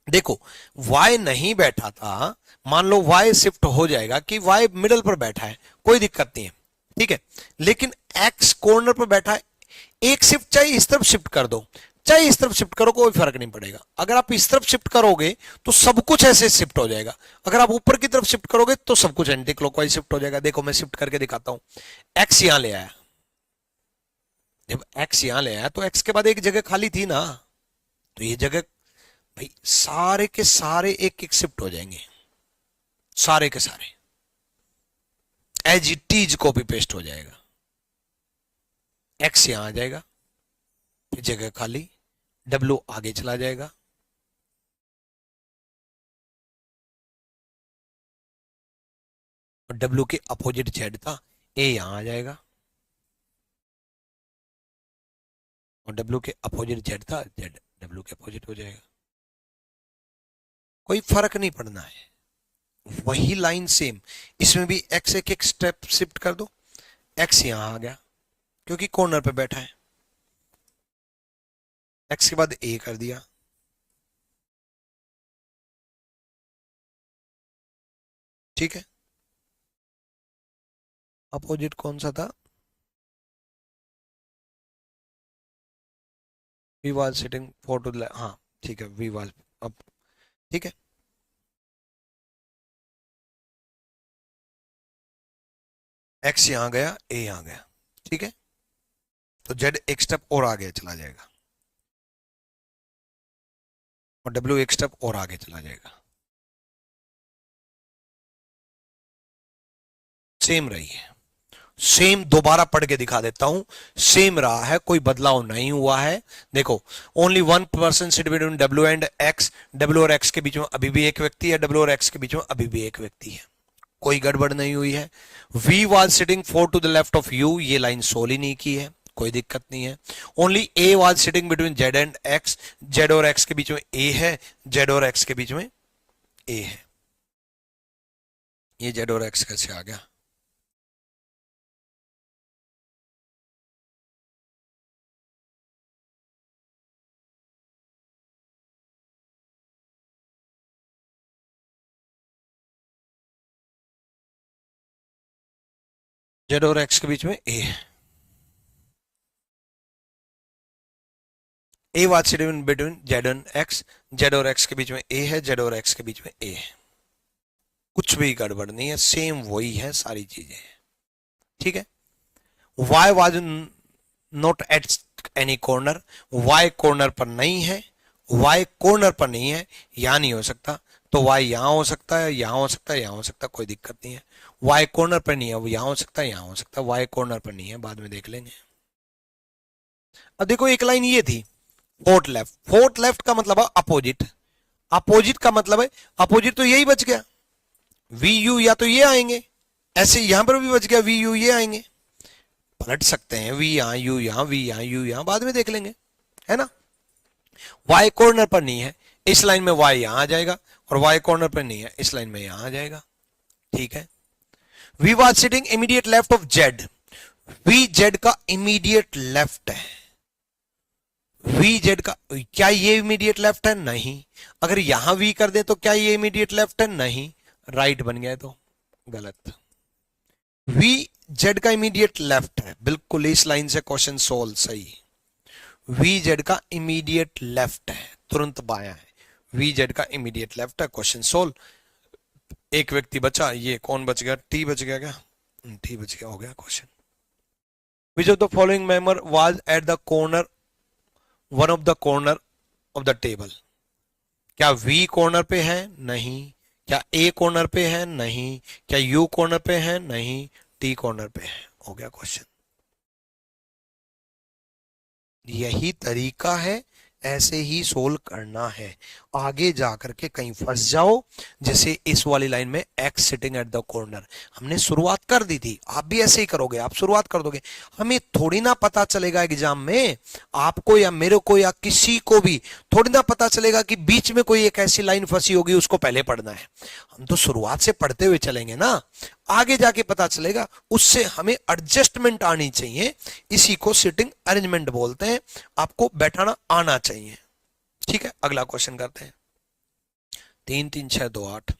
देखो y नहीं बैठा था, मान लो y शिफ्ट हो जाएगा कि y मिडल पर बैठा है, कोई दिक्कत नहीं है, ठीक है, लेकिन x कॉर्नर पर बैठा है, एक शिफ्ट चाहे इस तरफ शिफ्ट कर दो चाहे इस तरफ शिफ्ट करो, कोई फर्क नहीं पड़ेगा। अगर आप इस तरफ शिफ्ट करोगे तो सब कुछ ऐसे शिफ्ट हो जाएगा, अगर आप ऊपर की तरफ शिफ्ट करोगे तो सब कुछ एंटी क्लॉकवाइज शिफ्ट हो जाएगा। देखो मैं शिफ्ट करके दिखाता हूं, x यहां ले आया, जब x यहां ले आया तो x के बाद एक जगह खाली थी ना, तो ये जगह भाई सारे के सारे एक एक शिफ्ट हो जाएंगे, सारे के सारे as it is copy paste हो जाएगा। एक्स यहां आ जाएगा, जगह खाली, डब्ल्यू आगे चला जाएगा, और डब्ल्यू के अपोजिट जेड था, ए यहां आ जाएगा, और डब्ल्यू के अपोजिट जेड था, जेड डब्ल्यू के अपोजिट हो जाएगा, कोई फर्क नहीं पड़ना है, वही लाइन सेम। इसमें भी एक्स एक एक स्टेप शिफ्ट कर दो, एक्स यहां आ गया क्योंकि कॉर्नर पे बैठा है, एक्स के बाद ए कर दिया, ठीक है, अपोजिट कौन सा था, V was sitting four to the, हाँ ठीक है, वी वाज, अब ठीक है, एक्स यहां गया, ए यहां गया, ठीक है, तो जेड एक स्टेप और आगे चला जाएगा, और डब्ल्यू एक स्टेप और आगे चला जाएगा, सेम रही है, सेम दोबारा पढ़ के दिखा देता हूं, सेम रहा है, कोई बदलाव नहीं हुआ है। देखो only one person sit between W and x, W और एक्स के बीच में अभी भी एक व्यक्ति है, डब्ल्यू और एक्स के बीच में अभी भी एक व्यक्ति है, कोई गड़बड़ नहीं हुई है। We was sitting four to the left of U, ये लाइन सोल ही नहीं की है, कोई दिक्कत नहीं है। Only A was sitting between Z and X, Z और एक्स के बीच में ए है, जेड और एक्स के बीच में ए है, ये जेड और एक्स कैसे आ गया, जेड और एक्स के बीच में ए है, ए was sitting between Z and X, Z और एक्स के बीच में ए है, जेड और एक्स के बीच में ए है, कुछ भी गड़बड़ नहीं है, सेम वही है सारी चीजें, ठीक है। y was not at any corner, y corner पर नहीं है, y कॉर्नर पर नहीं है, यहां नहीं हो सकता, तो y यहां हो सकता है, यहां हो सकता है, यहां हो सकता है, कोई दिक्कत नहीं है। y कॉर्नर पर नहीं है, वो यहां हो सकता है, यहां हो सकता है, y कॉर्नर पर नहीं है, बाद में देख लेंगे। अब देखो एक लाइन ये थी फोर्थ लेफ्ट, फोर्थ लेफ्ट का मतलब है अपोजिट, अपोजिट का मतलब है अपोजिट, तो यही बच गया, वी यू या तो ये आएंगे, ऐसे यहां पर भी बच गया वी यू, ये आएंगे, पलट सकते हैं, वी यहां यू यहां, वी यहां यू यहां, बाद में देख लेंगे, है ना। y कॉर्नर पर नहीं है, इस लाइन में y यहां आ जाएगा, और y कॉर्नर पर नहीं है, इस लाइन में यहां आ जाएगा, ठीक है। v was sitting immediate left of z, v z का इमीडिएट लेफ्ट है, v z का, क्या ये इमीडिएट लेफ्ट है, नहीं, अगर यहां v कर दे तो क्या ये इमीडिएट लेफ्ट है, नहीं, राइट बन गया तो गलत, v z का इमीडिएट लेफ्ट है, बिल्कुल इस लाइन से क्वेश्चन सोल्व, सही। वी जेड का इमीडिएट लेफ्ट है, तुरंत बायां है, वी जेड का इमीडिएट लेफ्ट है। Question solve. एक व्यक्ति बचा, ये कौन बच गया, टी बच गया क्या, टी बच गया, हो गया question. Which of the following member was at the corner, one of the corner of the table. क्या वी कॉर्नर पे है, नहीं। क्या ए कॉर्नर पे है, नहीं। क्या यू कॉर्नर पे है, नहीं। टी कॉर्नर पे है, हो गया क्वेश्चन। यही तरीका है, ऐसे ही सोल्व करना है। आगे जाकर के कहीं फंस जाओ, जैसे इस वाली लाइन में x sitting at the corner, हमने शुरुआत कर दी थी, आप भी ऐसे ही करोगे, आप शुरुआत कर दोगे। हमें थोड़ी ना पता चलेगा एग्जाम में, आपको या मेरे को या किसी को भी थोड़ी ना पता चलेगा कि बीच में कोई एक ऐसी लाइन फंसी होगी, उसको पहले पढ़ना है। हम तो शुरुआत से पढ़ते हुए चलेंगे ना, आगे जाके पता चलेगा, उससे हमें एडजस्टमेंट आनी चाहिए। इसी को सिटिंग अरेंजमेंट बोलते हैं, आपको बैठाना आना चाहिए। ठीक है, अगला क्वेश्चन करते हैं। 3 3 6 2 8।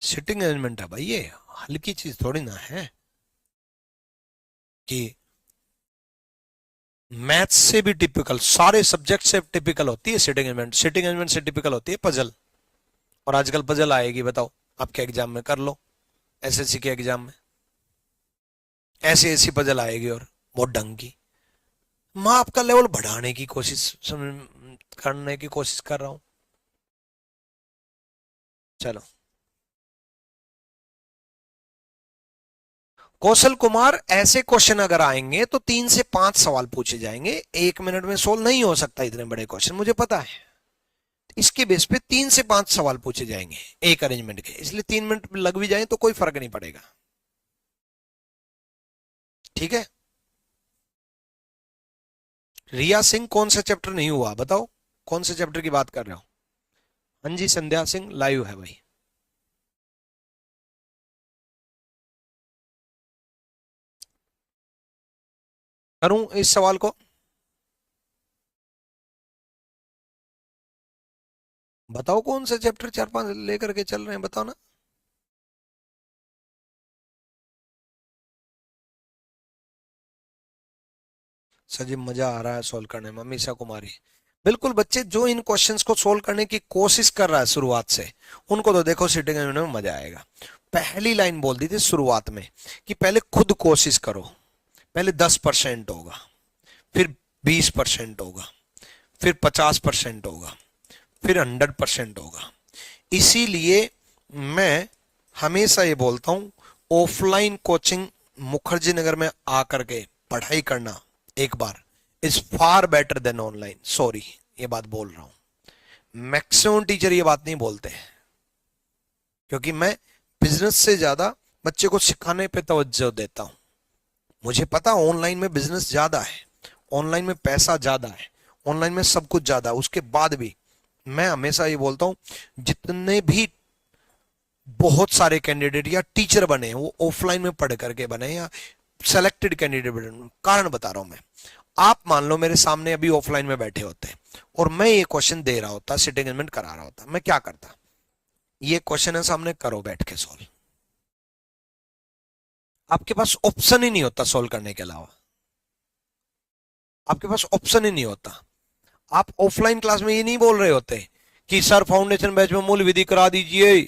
सिटिंग अरेंजमेंट है भाई, ये हल्की चीज थोड़ी ना है कि मैथ्स से भी टिपिकल, सारे सब्जेक्ट से टिपिकल होती है सिटिंग अरेंजमेंट। सिटिंग अरेंजमेंट से टिपिकल होती है पजल, और आजकल पजल आएगी, बताओ आपके एग्जाम में, कर लो एसएससी के एग्जाम में ऐसी ऐसी पजल आएगी, और बहुत ढंग की। मैं आपका लेवल बढ़ाने की कोशिश करने की कोशिश कर रहा हूं। चलो, कौशल कुमार, ऐसे क्वेश्चन अगर आएंगे तो 3 से 5 सवाल पूछे जाएंगे, 1 मिनट में सोल्व नहीं हो सकता इतने बड़े क्वेश्चन, मुझे पता है। इसके बेस पे 3 से 5 सवाल पूछे जाएंगे एक अरेंजमेंट के, इसलिए 3 मिनट लग भी जाए तो कोई फर्क नहीं पड़ेगा। ठीक है। रिया सिंह, कौन सा चैप्टर नहीं हुआ बताओ, कौन से चैप्टर की बात कर रहे हो। हाँ जी, संध्या सिंह लाइव है भाई। करूं इस सवाल को, बताओ कौन सा चैप्टर 4 5 लेकर के चल रहे हैं, बताओ ना। सर जी मजा आ रहा है सोल्व करने में, अमीषा कुमारी। बिल्कुल बच्चे, जो इन क्वेश्चंस को सोल्व करने की कोशिश कर रहा है शुरुआत से, उनको तो देखो सिटिंग में मजा आएगा। पहली लाइन बोल दी थी शुरुआत में कि पहले खुद कोशिश करो, पहले 10% होगा, फिर 20% होगा, फिर 50% होगा, फिर 100% होगा। इसीलिए मैं हमेशा ये बोलता हूं, ऑफलाइन कोचिंग मुखर्जी नगर में आकर के पढ़ाई करना एक bar is far better than online. Sorry, ये बात बोल रहा हूं, मैक्सिमम टीचर ये बात नहीं बोलते हैं, क्योंकि मैं बिजनेस से ज्यादा बच्चे को सिखाने पे तवज्जो देता हूं। मुझे पता ऑनलाइन में बिजनेस ज्यादा है, ऑनलाइन में पैसा ज्यादा है, ऑनलाइन में सब कुछ ज्यादा है, उसके बाद भी मैं हमेशा ये बोलता हूं, जितने भी बहुत सारे कैंडिडेट या टीचर बने वो ऑफलाइन में पढ़ करके बने या सेलेक्टेड कैंडिडेट बने। कारण बता रहा हूं मैं, आप मान लो मेरे सामने अभी ऑफलाइन में बैठे होते और मैं ये क्वेश्चन दे रहा होता, सिटिंग अरेंजमेंट करा रहा होता, मैं क्या करता, ये क्वेश्चन है सामने, करो बैठ के सोल्व। आपके पास ऑप्शन ही नहीं होता सोल्व करने के अलावा, आपके पास ऑप्शन ही नहीं होता। आप ऑफलाइन क्लास में ये नहीं बोल रहे होते कि सर फाउंडेशन बैच में मूल विधि करा दीजिए।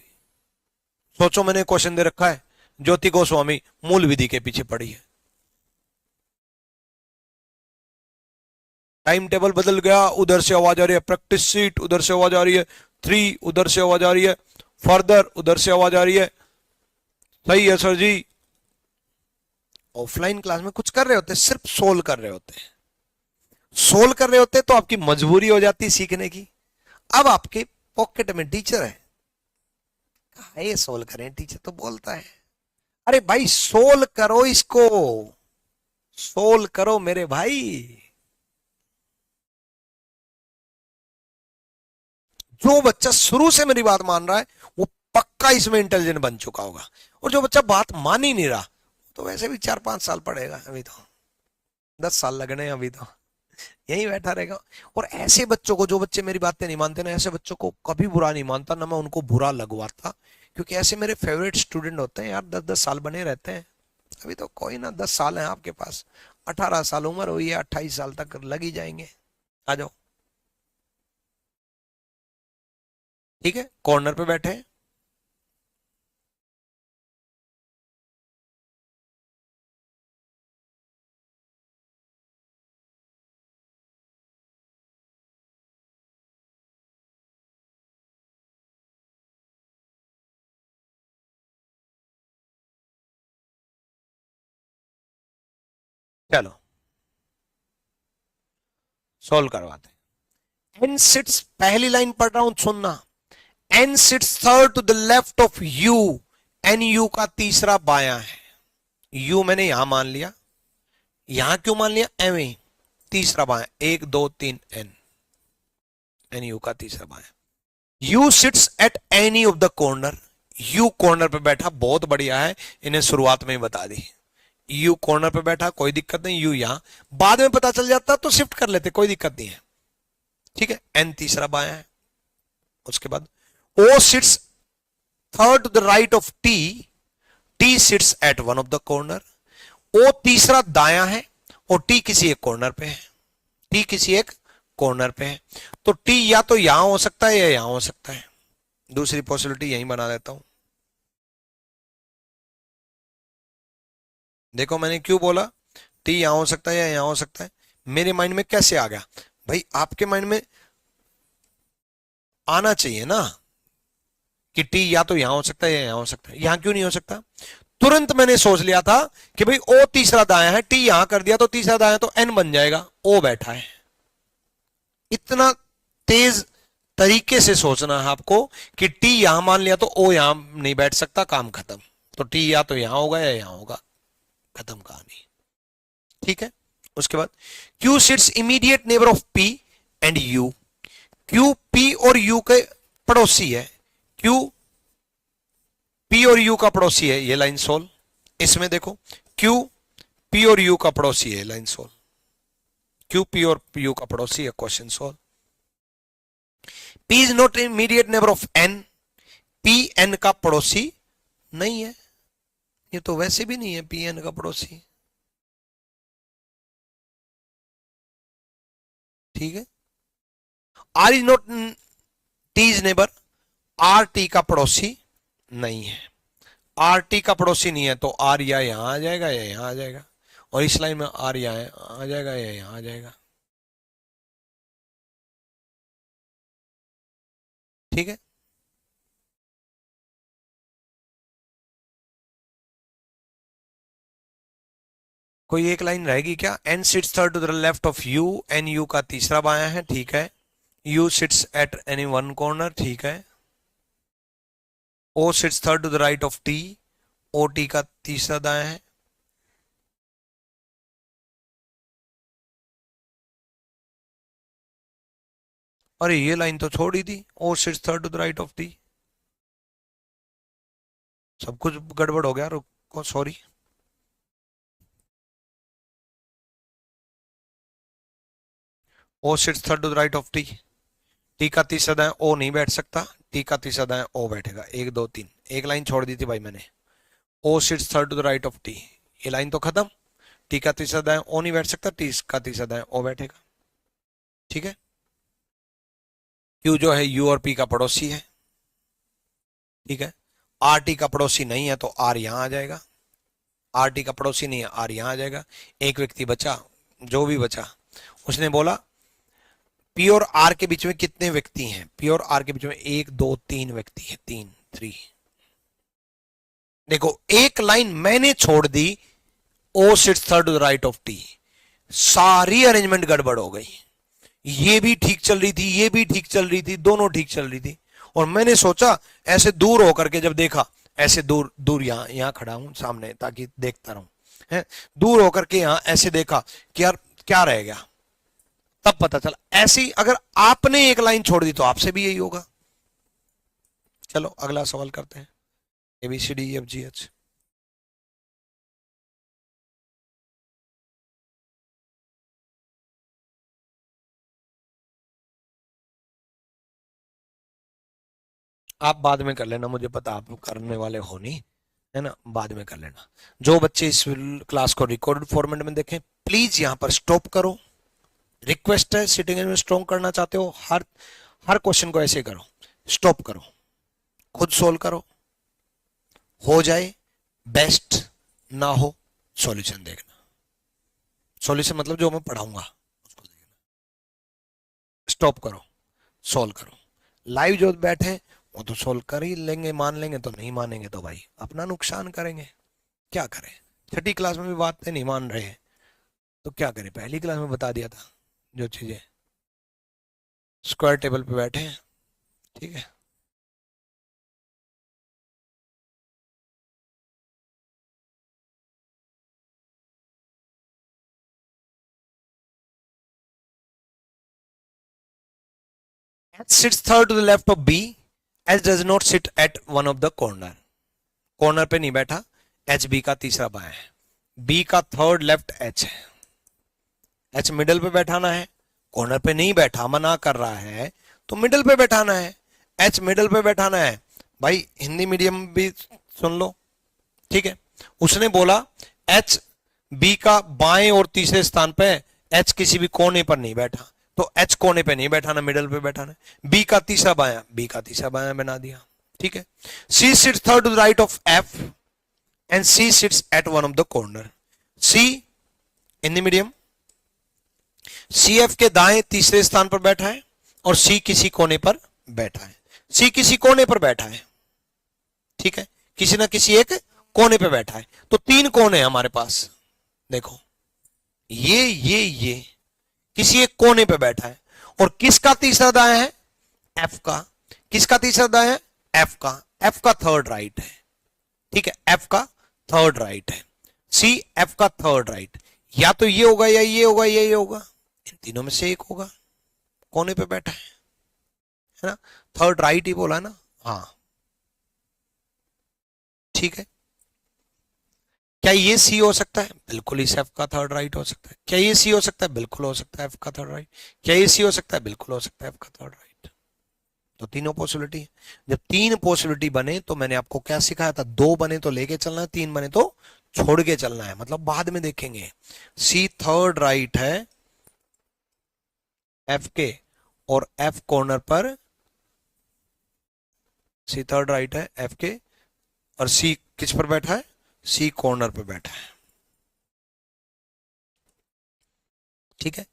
सोचो मैंने क्वेश्चन दे रखा है, ज्योति गोस्वामी मूल विधि के पीछे पड़ी है, टाइम टेबल बदल गया, उधर से आवाज आ रही है प्रैक्टिस सीट, उधर से आवाज आ रही है 3, उधर से आवाज आ रही है फर्दर, उधर से आवाज आ रही है। सही है सर जी। ऑफलाइन क्लास में कुछ कर रहे होते, सिर्फ सोल्व कर रहे होते, सोल्व कर रहे होते, तो आपकी मजबूरी हो जाती सीखने की। अब आपके पॉकेट में टीचर है, ये सोल्व करें, टीचर तो बोलता है, अरे भाई सोल्व करो इसको, सोल्व करो मेरे भाई। जो बच्चा शुरू से मेरी बात मान रहा है वो पक्का इसमें इंटेलिजेंट बन चुका होगा, और जो बच्चा बात मान ही नहीं रहा तो वैसे भी 4 5 साल पढ़ेगा, अभी तो 10 साल लगने हैं, अभी तो यही बैठा रहेगा। और ऐसे बच्चों को, जो बच्चे मेरी बातें नहीं मानते ना, ऐसे बच्चों को कभी बुरा नहीं मानता, ना मैं उनको बुरा लगवाता, क्योंकि ऐसे मेरे फेवरेट स्टूडेंट होते हैं यार, 10-10 साल बने रहते हैं। अभी तो कोई ना, 10 साल है आपके पास, 18 साल उम्र हुई है, 28 साल तक लग ही जाएंगे। आ जाओ। ठीक है, कॉर्नर पे बैठे हैं। चलो सोल्व करवाते हैं। एन सिट्स, पहली लाइन पढ़ रहा हूं सुनना। N sits third to the left of U, N U का तीसरा बायां है। यू मैंने यहां मान लिया, यहां क्यों मान लिया, एवे तीसरा बायां, 1 2 3 एन, एन यू का तीसरा बायां। You sits at any of the corner, you corner पे बैठा, बहुत बढ़िया है, इन्हें शुरुआत में ही बता दी। यू कॉर्नर पे बैठा, कोई दिक्कत नहीं, यू यहां, बाद में पता चल जाता तो शिफ्ट कर लेते, कोई दिक्कत नहीं है। ठीक है, एन तीसरा बायां है। उसके बाद O sits third to the right of T, T sits at one of the corner, O तीसरा दायां है और टी किसी एक कॉर्नर पे है, टी किसी एक कॉर्नर पे है। तो टी या तो यहां हो सकता है या यहां हो सकता है, दूसरी पॉसिबिलिटी यहीं बना देता हूं। देखो मैंने क्यों बोला टी यहां हो सकता है या यहां हो सकता है, मेरे माइंड में कैसे आ गया भाई, आपके माइंड में आना चाहिए ना कि टी या तो यहां हो सकता है या यहां हो सकता है, यहां क्यों नहीं हो सकता। तुरंत मैंने सोच लिया था कि भाई ओ तीसरा दाया है, टी यहां कर दिया तो तीसरा दाया तो एन बन जाएगा, ओ बैठा है। इतना तेज तरीके से सोचना है आपको कि टी यहां मान लिया तो ओ यहां नहीं बैठ सकता, काम खत्म। तो टी या तो यहां होगा या यहां होगा, खत्म कहानी। ठीक है, उसके बाद Q sits immediate neighbour of P and you, Q P और यू के पड़ोसी है, क्यू पी और यू का पड़ोसी है, ये लाइन सोल्व। इसमें देखो क्यू पी और यू का पड़ोसी है, लाइन सोल्व। क्यू पी और यू का पड़ोसी है, question solve. P is not immediate neighbour of N, P N का पड़ोसी नहीं है, ये तो वैसे भी नहीं है पी एन का पड़ोसी। ठीक है, R is not T is neighbour, R T का पड़ोसी नहीं है, आर टी का पड़ोसी नहीं है तो आर या यहां आ जाएगा या यहां आ जाएगा, और इस लाइन में आर यहां आ जाएगा या यहां आ जाएगा। ठीक है, कोई एक लाइन रहेगी क्या, N sits third to the left of U, N U का तीसरा बायां है, ठीक है। U sits at any one corner, ठीक है। O sits third to the right of T, O T का तीसरा दायां है। अरे ये लाइन तो छोड़ ही दी, O sits third to the right of T, सब कुछ गड़बड़ हो गया, रुको sorry. O sits third to the right of T, T का तीसरा दायां ओ नहीं बैठ सकता, टी का तीसरा दायां ओ बैठेगा, 1 2 3, एक लाइन छोड़ दी थी भाई मैंने। O sits third to the right of T, ये लाइन तो खत्म, टी का तीसरा दायां ओ नहीं बैठ सकता, टी का तीसरा दायां ओ बैठेगा। ठीक है, क्यू जो है यू और पी का पड़ोसी है। ठीक है, आर टी का पड़ोसी नहीं है तो आर यहां आ जाएगा, आर टी का पड़ोसी नहीं है, आर यहां आ जाएगा। एक व्यक्ति बचा, जो भी बचा, उसने बोला पी और आर के बीच में कितने व्यक्ति हैं, पी और आर के बीच में 1 2 3 व्यक्ति है, 3। देखो एक लाइन मैंने छोड़ दी, O sits third to the right of T, सारी अरेंजमेंट गड़बड़ हो गई। ये भी ठीक चल रही थी, ये भी ठीक चल रही थी, दोनों ठीक चल रही थी। और मैंने सोचा ऐसे दूर होकर के जब देखा, ऐसे दूर दूर यहां यहां खड़ा हूं सामने ताकि देखता रहूं, है दूर होकर के यहां ऐसे देखा कि यार क्या रह गया, तब पता चला। ऐसी अगर आपने एक लाइन छोड़ दी तो आपसे भी यही होगा। चलो अगला सवाल करते हैं, ABCDEFGH। आप बाद में कर लेना, मुझे पता आप करने वाले हो नहीं, है ना, बाद में कर लेना। जो बच्चे इस क्लास को रिकॉर्डेड फॉर्मेट में देखें, प्लीज यहां पर स्टॉप करो, रिक्वेस्ट है। सिटिंग में स्ट्रॉन्ग करना चाहते हो, हर क्वेश्चन को ऐसे करो, स्टॉप करो, खुद सोल्व करो, हो जाए बेस्ट, ना हो सॉल्यूशन देखना। सॉल्यूशन मतलब जो मैं पढ़ाऊंगा उसको देखना। स्टॉप करो, सोल्व करो। लाइव जो बैठे वो तो सोल्व कर ही लेंगे, मान लेंगे, तो नहीं मानेंगे तो भाई अपना नुकसान करेंगे, क्या करें। छठी क्लास में भी बातें नहीं मान रहे हैं तो क्या करें, पहली क्लास में बता दिया था जो चीजें। स्क्वायर टेबल पे बैठे हैं, ठीक है। H sits third to the left of B. H does not sit at one of the corner. Corner पे नहीं बैठा, एच बी का तीसरा बायां है, बी का थर्ड लेफ्ट एच है। एच मिडल पे बैठाना है, कॉर्नर पे नहीं बैठा, मना कर रहा है तो मिडल पे बैठाना है। एच मिडल पे बैठाना है। भाई हिंदी मीडियम भी सुन लो, ठीक है। उसने बोला एच बी का बाएं और तीसरे स्थान पे, एच किसी भी कोने पर नहीं बैठा, तो एच कोने पे नहीं बैठाना, मिडल पे बैठाना। बी का तीसरा बायां, बी का तीसरा बायां बना दिया, ठीक है। C sits third to the right of F and C sits at one of the corner. C in the medium, C F के दाएं तीसरे स्थान पर बैठा है और सी किसी कोने पर बैठा है। सी किसी कोने पर बैठा है, ठीक है, किसी ना किसी एक कोने पे बैठा है। तो तीन कोने हैं हमारे पास, देखो ये किसी एक कोने पे बैठा है। और किसका तीसरा दाएं है, एफ का। किसका तीसरा दाएं है, एफ का। एफ का थर्ड राइट है, ठीक है, एफ का थर्ड राइट है। सी एफ का थर्ड राइट, या तो ये होगा या ये होगा या ये होगा, इन तीनों में से एक होगा, कोने पे बैठा है ना, थर्ड राइट ही बोला ना, हाँ ठीक है। क्या ये सी हो सकता है, बिल्कुल इस एफ का थर्ड राइट हो सकता है। क्या ये सी हो सकता है, बिल्कुल हो सकता है एफ का थर्ड राइट। क्या ये सी हो सकता है, बिल्कुल हो सकता है एफ का थर्ड राइट। तो तीनों पॉसिबिलिटी है। जब तीन पॉसिबिलिटी बने तो मैंने आपको क्या सिखाया था, दो बने तो लेके चलना है, तीन बने तो छोड़ के चलना है, मतलब बाद में देखेंगे। सी थर्ड राइट है एफ के, और एफ कॉर्नर पर, सी थर्ड राइट है एफ के, और सी किस पर बैठा है, सी कॉर्नर पर बैठा है, ठीक है।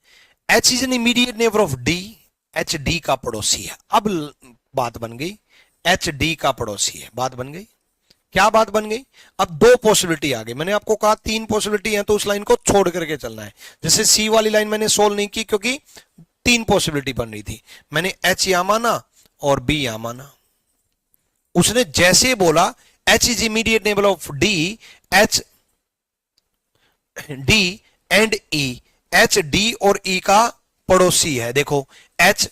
H is an immediate neighbour of D, H D का पड़ोसी है। अब बात बन गई, एच डी का पड़ोसी है, बात बन गई। क्या बात बन गई, अब दो पॉसिबिलिटी आ गई। मैंने आपको कहा तीन पॉसिबिलिटी है तो उस लाइन को छोड़ करके चलना है। जैसे सी वाली लाइन मैंने सोल्व नहीं की क्योंकि तीन पॉसिबिलिटी बन रही थी, मैंने एच यहां माना और बी यहां माना। उसने जैसे बोला H is immediate neighbour of D, H D and E, H D और ई का पड़ोसी है। देखो एच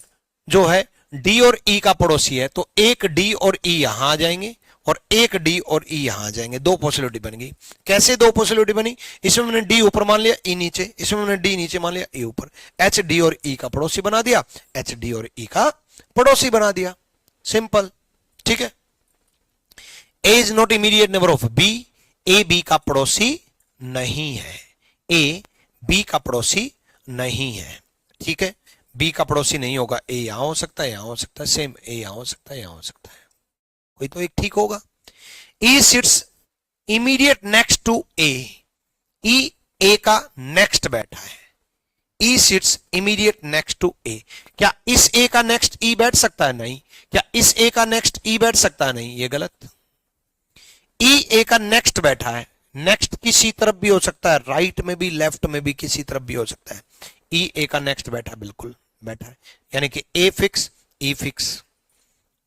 जो है डी और ई का पड़ोसी है, तो एक डी और ई यहां आ जाएंगे और एक डी और ई यहां आ जाएंगे। दो पॉसिबिलिटी बन गई। कैसे दो पॉसिबिलिटी बनी, इसमें मैंने डी ऊपर मान लिया, ई नीचे, इसमें मैंने डी नीचे मान लिया, ई ऊपर। एच डी और ई का पड़ोसी बना दिया, एच डी और ई का पड़ोसी बना दिया, सिंपल, ठीक है। A is not immediate neighbour of B, A B का पड़ोसी नहीं है, ए बी का पड़ोसी नहीं है, ठीक है। बी का पड़ोसी नहीं होगा, ए यहां हो सकता है, यहां हो सकता है, सेम ए यहां हो सकता है, यहां हो सकता है, कोई तो एक ठीक होगा। ई सिट्स इमीडिएट नेक्स्ट टू ए, ई ए का नेक्स्ट बैठा है, ई सिट्स इमीडिएट नेक्स्ट टू ए। क्या इस ए का नेक्स्ट ई बैठ सकता है, नहीं। क्या इस ए का नेक्स्ट ई बैठ सकता है, नहीं, ये गलत। ई ए का नेक्स्ट बैठा है, नेक्स्ट किसी तरफ भी हो सकता है, राइट में भी लेफ्ट में भी किसी तरफ भी हो सकता है। ई ए का नेक्स्ट बैठा है, बिल्कुल बैठा है, यानी कि ए फिक्स ई फिक्स।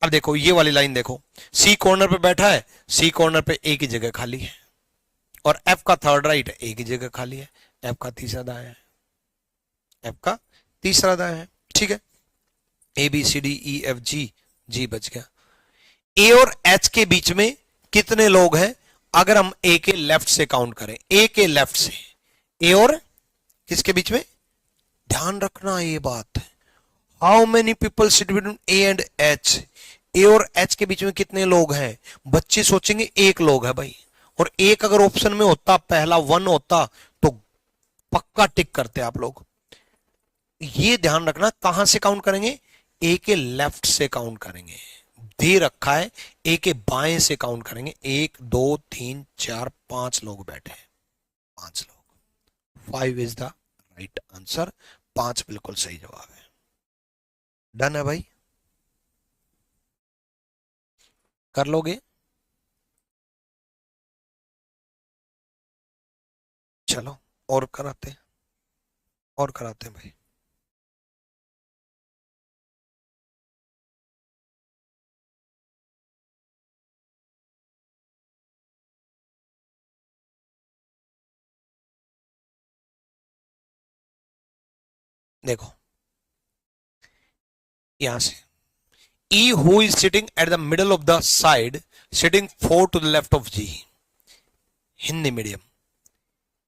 अब देखो ये वाली लाइन देखो, सी कॉर्नर पे बैठा है, सी कॉर्नर पे ए की जगह खाली है, और एफ का थर्ड राइट है, ए की जगह खाली है, एफ का तीसरा दाएं है, एफ का तीसरा दाएं है, ठीक है। A B C D E F G, G बच गया। ए और एच के बीच में कितने लोग हैं, अगर हम ए के लेफ्ट से काउंट करें, ए के लेफ्ट से, ए और किसके बीच में, ध्यान रखना ये बात, how many people sit between A and H, A और एच के बीच में कितने लोग हैं? बच्चे सोचेंगे एक लोग है भाई, और एक अगर ऑप्शन में होता, पहला 1 होता, तो पक्का टिक करते आप लोग। ये ध्यान रखना, कहां से काउंट करेंगे? ए के लेफ्ट से काउंट करेंगे। दे रखा है ए के बाएं से काउंट करेंगे। 1 2 3 4 5 लोग बैठे हैं, 5 लोग। 5 इज द राइट आंसर। 5 बिल्कुल सही जवाब है। डन है भाई, कर लोगे? चलो और कराते हैं, और कराते हैं भाई। देखो यहां से E who is sitting at the middle of the side, sitting 4 to the left of G, Hindi medium.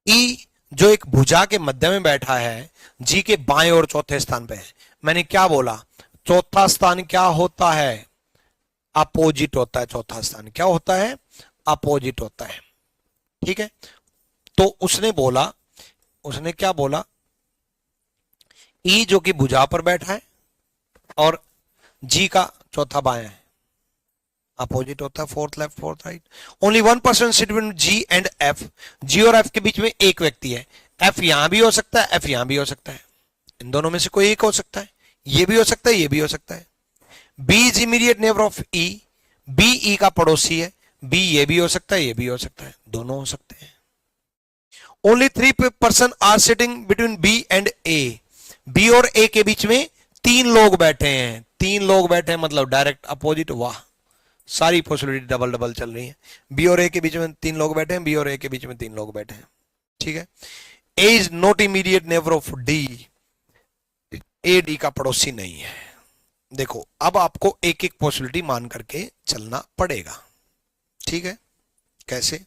E जो एक भुजा के मध्य में बैठा है, G के बाएं और चौथे स्थान पे है। मैंने क्या बोला? चौथा स्थान क्या होता है? अपोजिट होता है। चौथा स्थान क्या होता है? अपोजिट होता है। ठीक है, तो उसने बोला, उसने क्या बोला? E जो कि भुजा पर बैठा है और G का चौथा बायां है, अपोजिट होता है, fourth left fourth right. Only 1% sit between G and F, G और F के बीच में एक व्यक्ति है। F यहां भी हो सकता है, F यहां भी हो सकता है, इन दोनों में से कोई एक हो सकता है। ये भी हो सकता है, ये भी हो सकता है। B is immediate neighbour of E, B E का पड़ोसी है। B ये भी हो सकता है, ये भी हो सकता है, दोनों हो सकते हैं। Only 3% are sitting between B and A, B और A के बीच में 3 लोग बैठे हैं। 3 लोग बैठे हैं मतलब डायरेक्ट अपोजिट। वाह, सारी पॉसिबिलिटी डबल डबल चल रही है। बी और ए के बीच में 3 लोग बैठे हैं, बी और ए के बीच में 3 लोग बैठे हैं। ठीक है। A is not immediate neighbour of D, A D का पड़ोसी नहीं है। देखो अब आपको एक एक पॉसिबिलिटी मान करके चलना पड़ेगा। ठीक है, कैसे?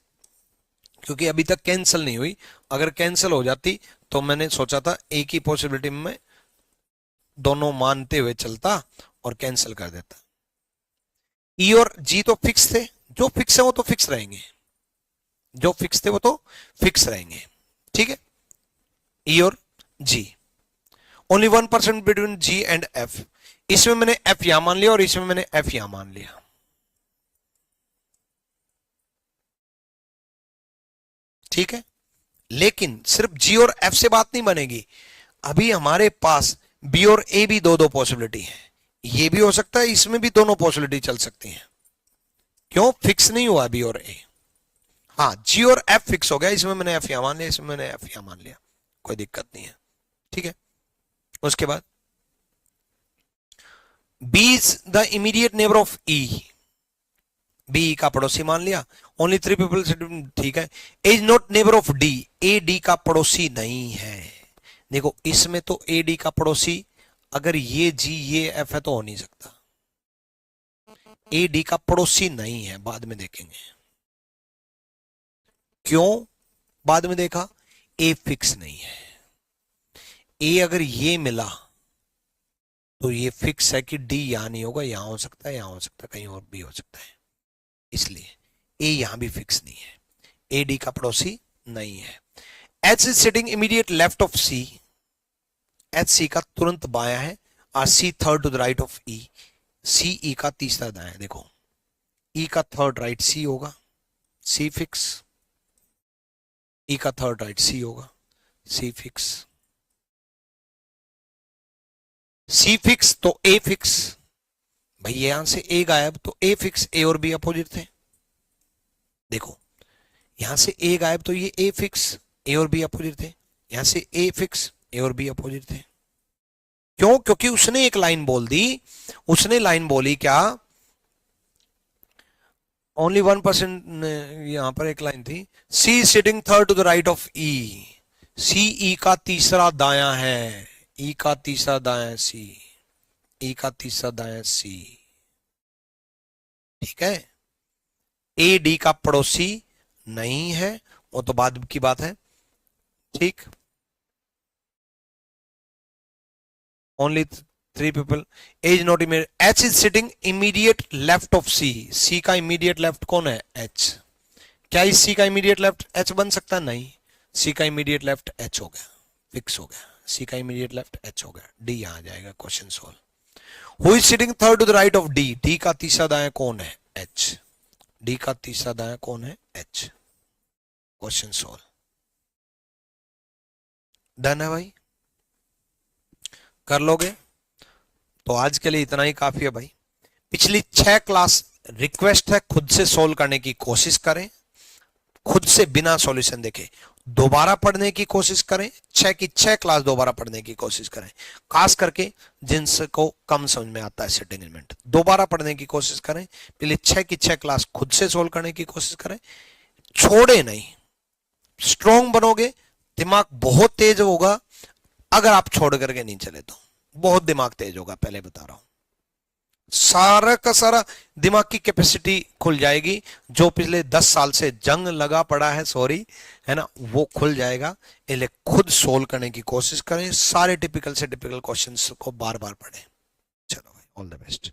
क्योंकि अभी तक कैंसिल नहीं हुई। अगर कैंसिल हो जाती तो मैंने सोचा था एक ही पॉसिबिलिटी में दोनों मानते हुए चलता और कैंसिल कर देता। ई और जी तो फिक्स थे, जो फिक्स है वो तो फिक्स रहेंगे, जो फिक्स थे वो तो फिक्स रहेंगे। ठीक है, ई और G. Only 1% between G and F, इसमें मैंने एफ यहां मान लिया और इसमें मैंने एफ यहां मान लिया। ठीक है, लेकिन सिर्फ जी और एफ से बात नहीं बनेगी। अभी हमारे पास बी और ए भी दो दो पॉसिबिलिटी है, ये भी हो सकता है, इसमें भी दोनों पॉसिबिलिटी चल सकती हैं। क्यों? फिक्स नहीं हुआ बी और ए। हाँ, जी और एफ फिक्स हो गया, इसमें मैंने एफ यहां मान लिया, इसमें मैंने एफ यहां मान लिया, कोई दिक्कत नहीं है। ठीक है, उसके बाद B is the immediate neighbour of E, B का पड़ोसी मान लिया। ओनली 3 पीपल, ठीक है। Is not neighbour of D, A D का पड़ोसी नहीं है। देखो इसमें तो ए डी का पड़ोसी, अगर ये जी ये एफ है तो हो नहीं सकता। ए डी का पड़ोसी नहीं है, बाद में देखेंगे क्यों। बाद में देखा, ए फिक्स नहीं है। ए अगर ये मिला तो ये फिक्स है कि डी यहां नहीं होगा, यहां हो सकता है, यहां हो सकता है, कहीं और भी हो सकता है, इसलिए ए यहां भी फिक्स नहीं है। ए डी का पड़ोसी नहीं है। H is sitting immediate left of C, H C का तुरंत बायां है, और C third to the right of E, C E का तीसरा दायां है। देखो ई का थर्ड राइट सी होगा, सी फिक्स। ई का थर्ड राइट सी होगा, सी फिक्स। सी फिक्स तो ए फिक्स, भाई यहां से ए गायब तो ए फिक्स, ए और बी अपोजिट थे। देखो यहां से ए गायब तो ये ए फिक्स, ए और बी अपोजिट थे। यहां से ए फिक्स, ए और बी अपोजिट थे। क्यों? क्योंकि उसने एक लाइन बोल दी, उसने लाइन बोली क्या? ओनली 1%, यहां पर एक लाइन थी, C sitting third to the right of E, C E का तीसरा दायां है, ई का तीसरा दायां सी, ई का तीसरा दायां सी। ठीक है, ए डी का पड़ोसी नहीं है, वो तो बाद की बात है। ठीक, only 3 people, as not immediate, H is sitting immediate left of C, C का इमीडिएट लेफ्ट कौन है? एच। क्या इस सी का इमीडिएट लेफ्ट एच बन सकता है? नहीं, सी का इमीडिएट लेफ्ट एच हो गया, फिक्स हो गया, सी का इमीडिएट लेफ्ट एच हो गया, डी यहां जाएगा, question solve. Who is sitting third to the right of D, D का तीसरा दाएं कौन है? एच, डी का तीसरा दाएं कौन है? H, question solve. डन है भाई, कर लोगे? तो आज के लिए इतना ही काफी है भाई। पिछली 6 क्लास रिक्वेस्ट है खुद से सोल्व करने की कोशिश करें, खुद से बिना सॉल्यूशन देखे दोबारा पढ़ने की कोशिश करें, 6 की 6 क्लास दोबारा पढ़ने की कोशिश करें, खास करके जिनको कम समझ में आता है सेटिंग एलिमेंट, दोबारा पढ़ने की कोशिश करें। पहले 6 की 6 क्लास खुद से सोल्व करने की कोशिश करें, छोड़े नहीं। स्ट्रॉन्ग बनोगे, दिमाग बहुत तेज होगा। अगर आप छोड़ करके नहीं चले तो बहुत दिमाग तेज होगा, पहले बता रहा हूं। सारा का सारा दिमाग की कैपेसिटी खुल जाएगी, जो पिछले 10 साल से जंग लगा पड़ा है, सॉरी, है ना, वो खुल जाएगा। इसलिए खुद सोल्व करने की कोशिश करें, सारे टिपिकल से टिपिकल क्वेश्चंस को बार बार पढ़ें। चलो भाई, ऑल द बेस्ट।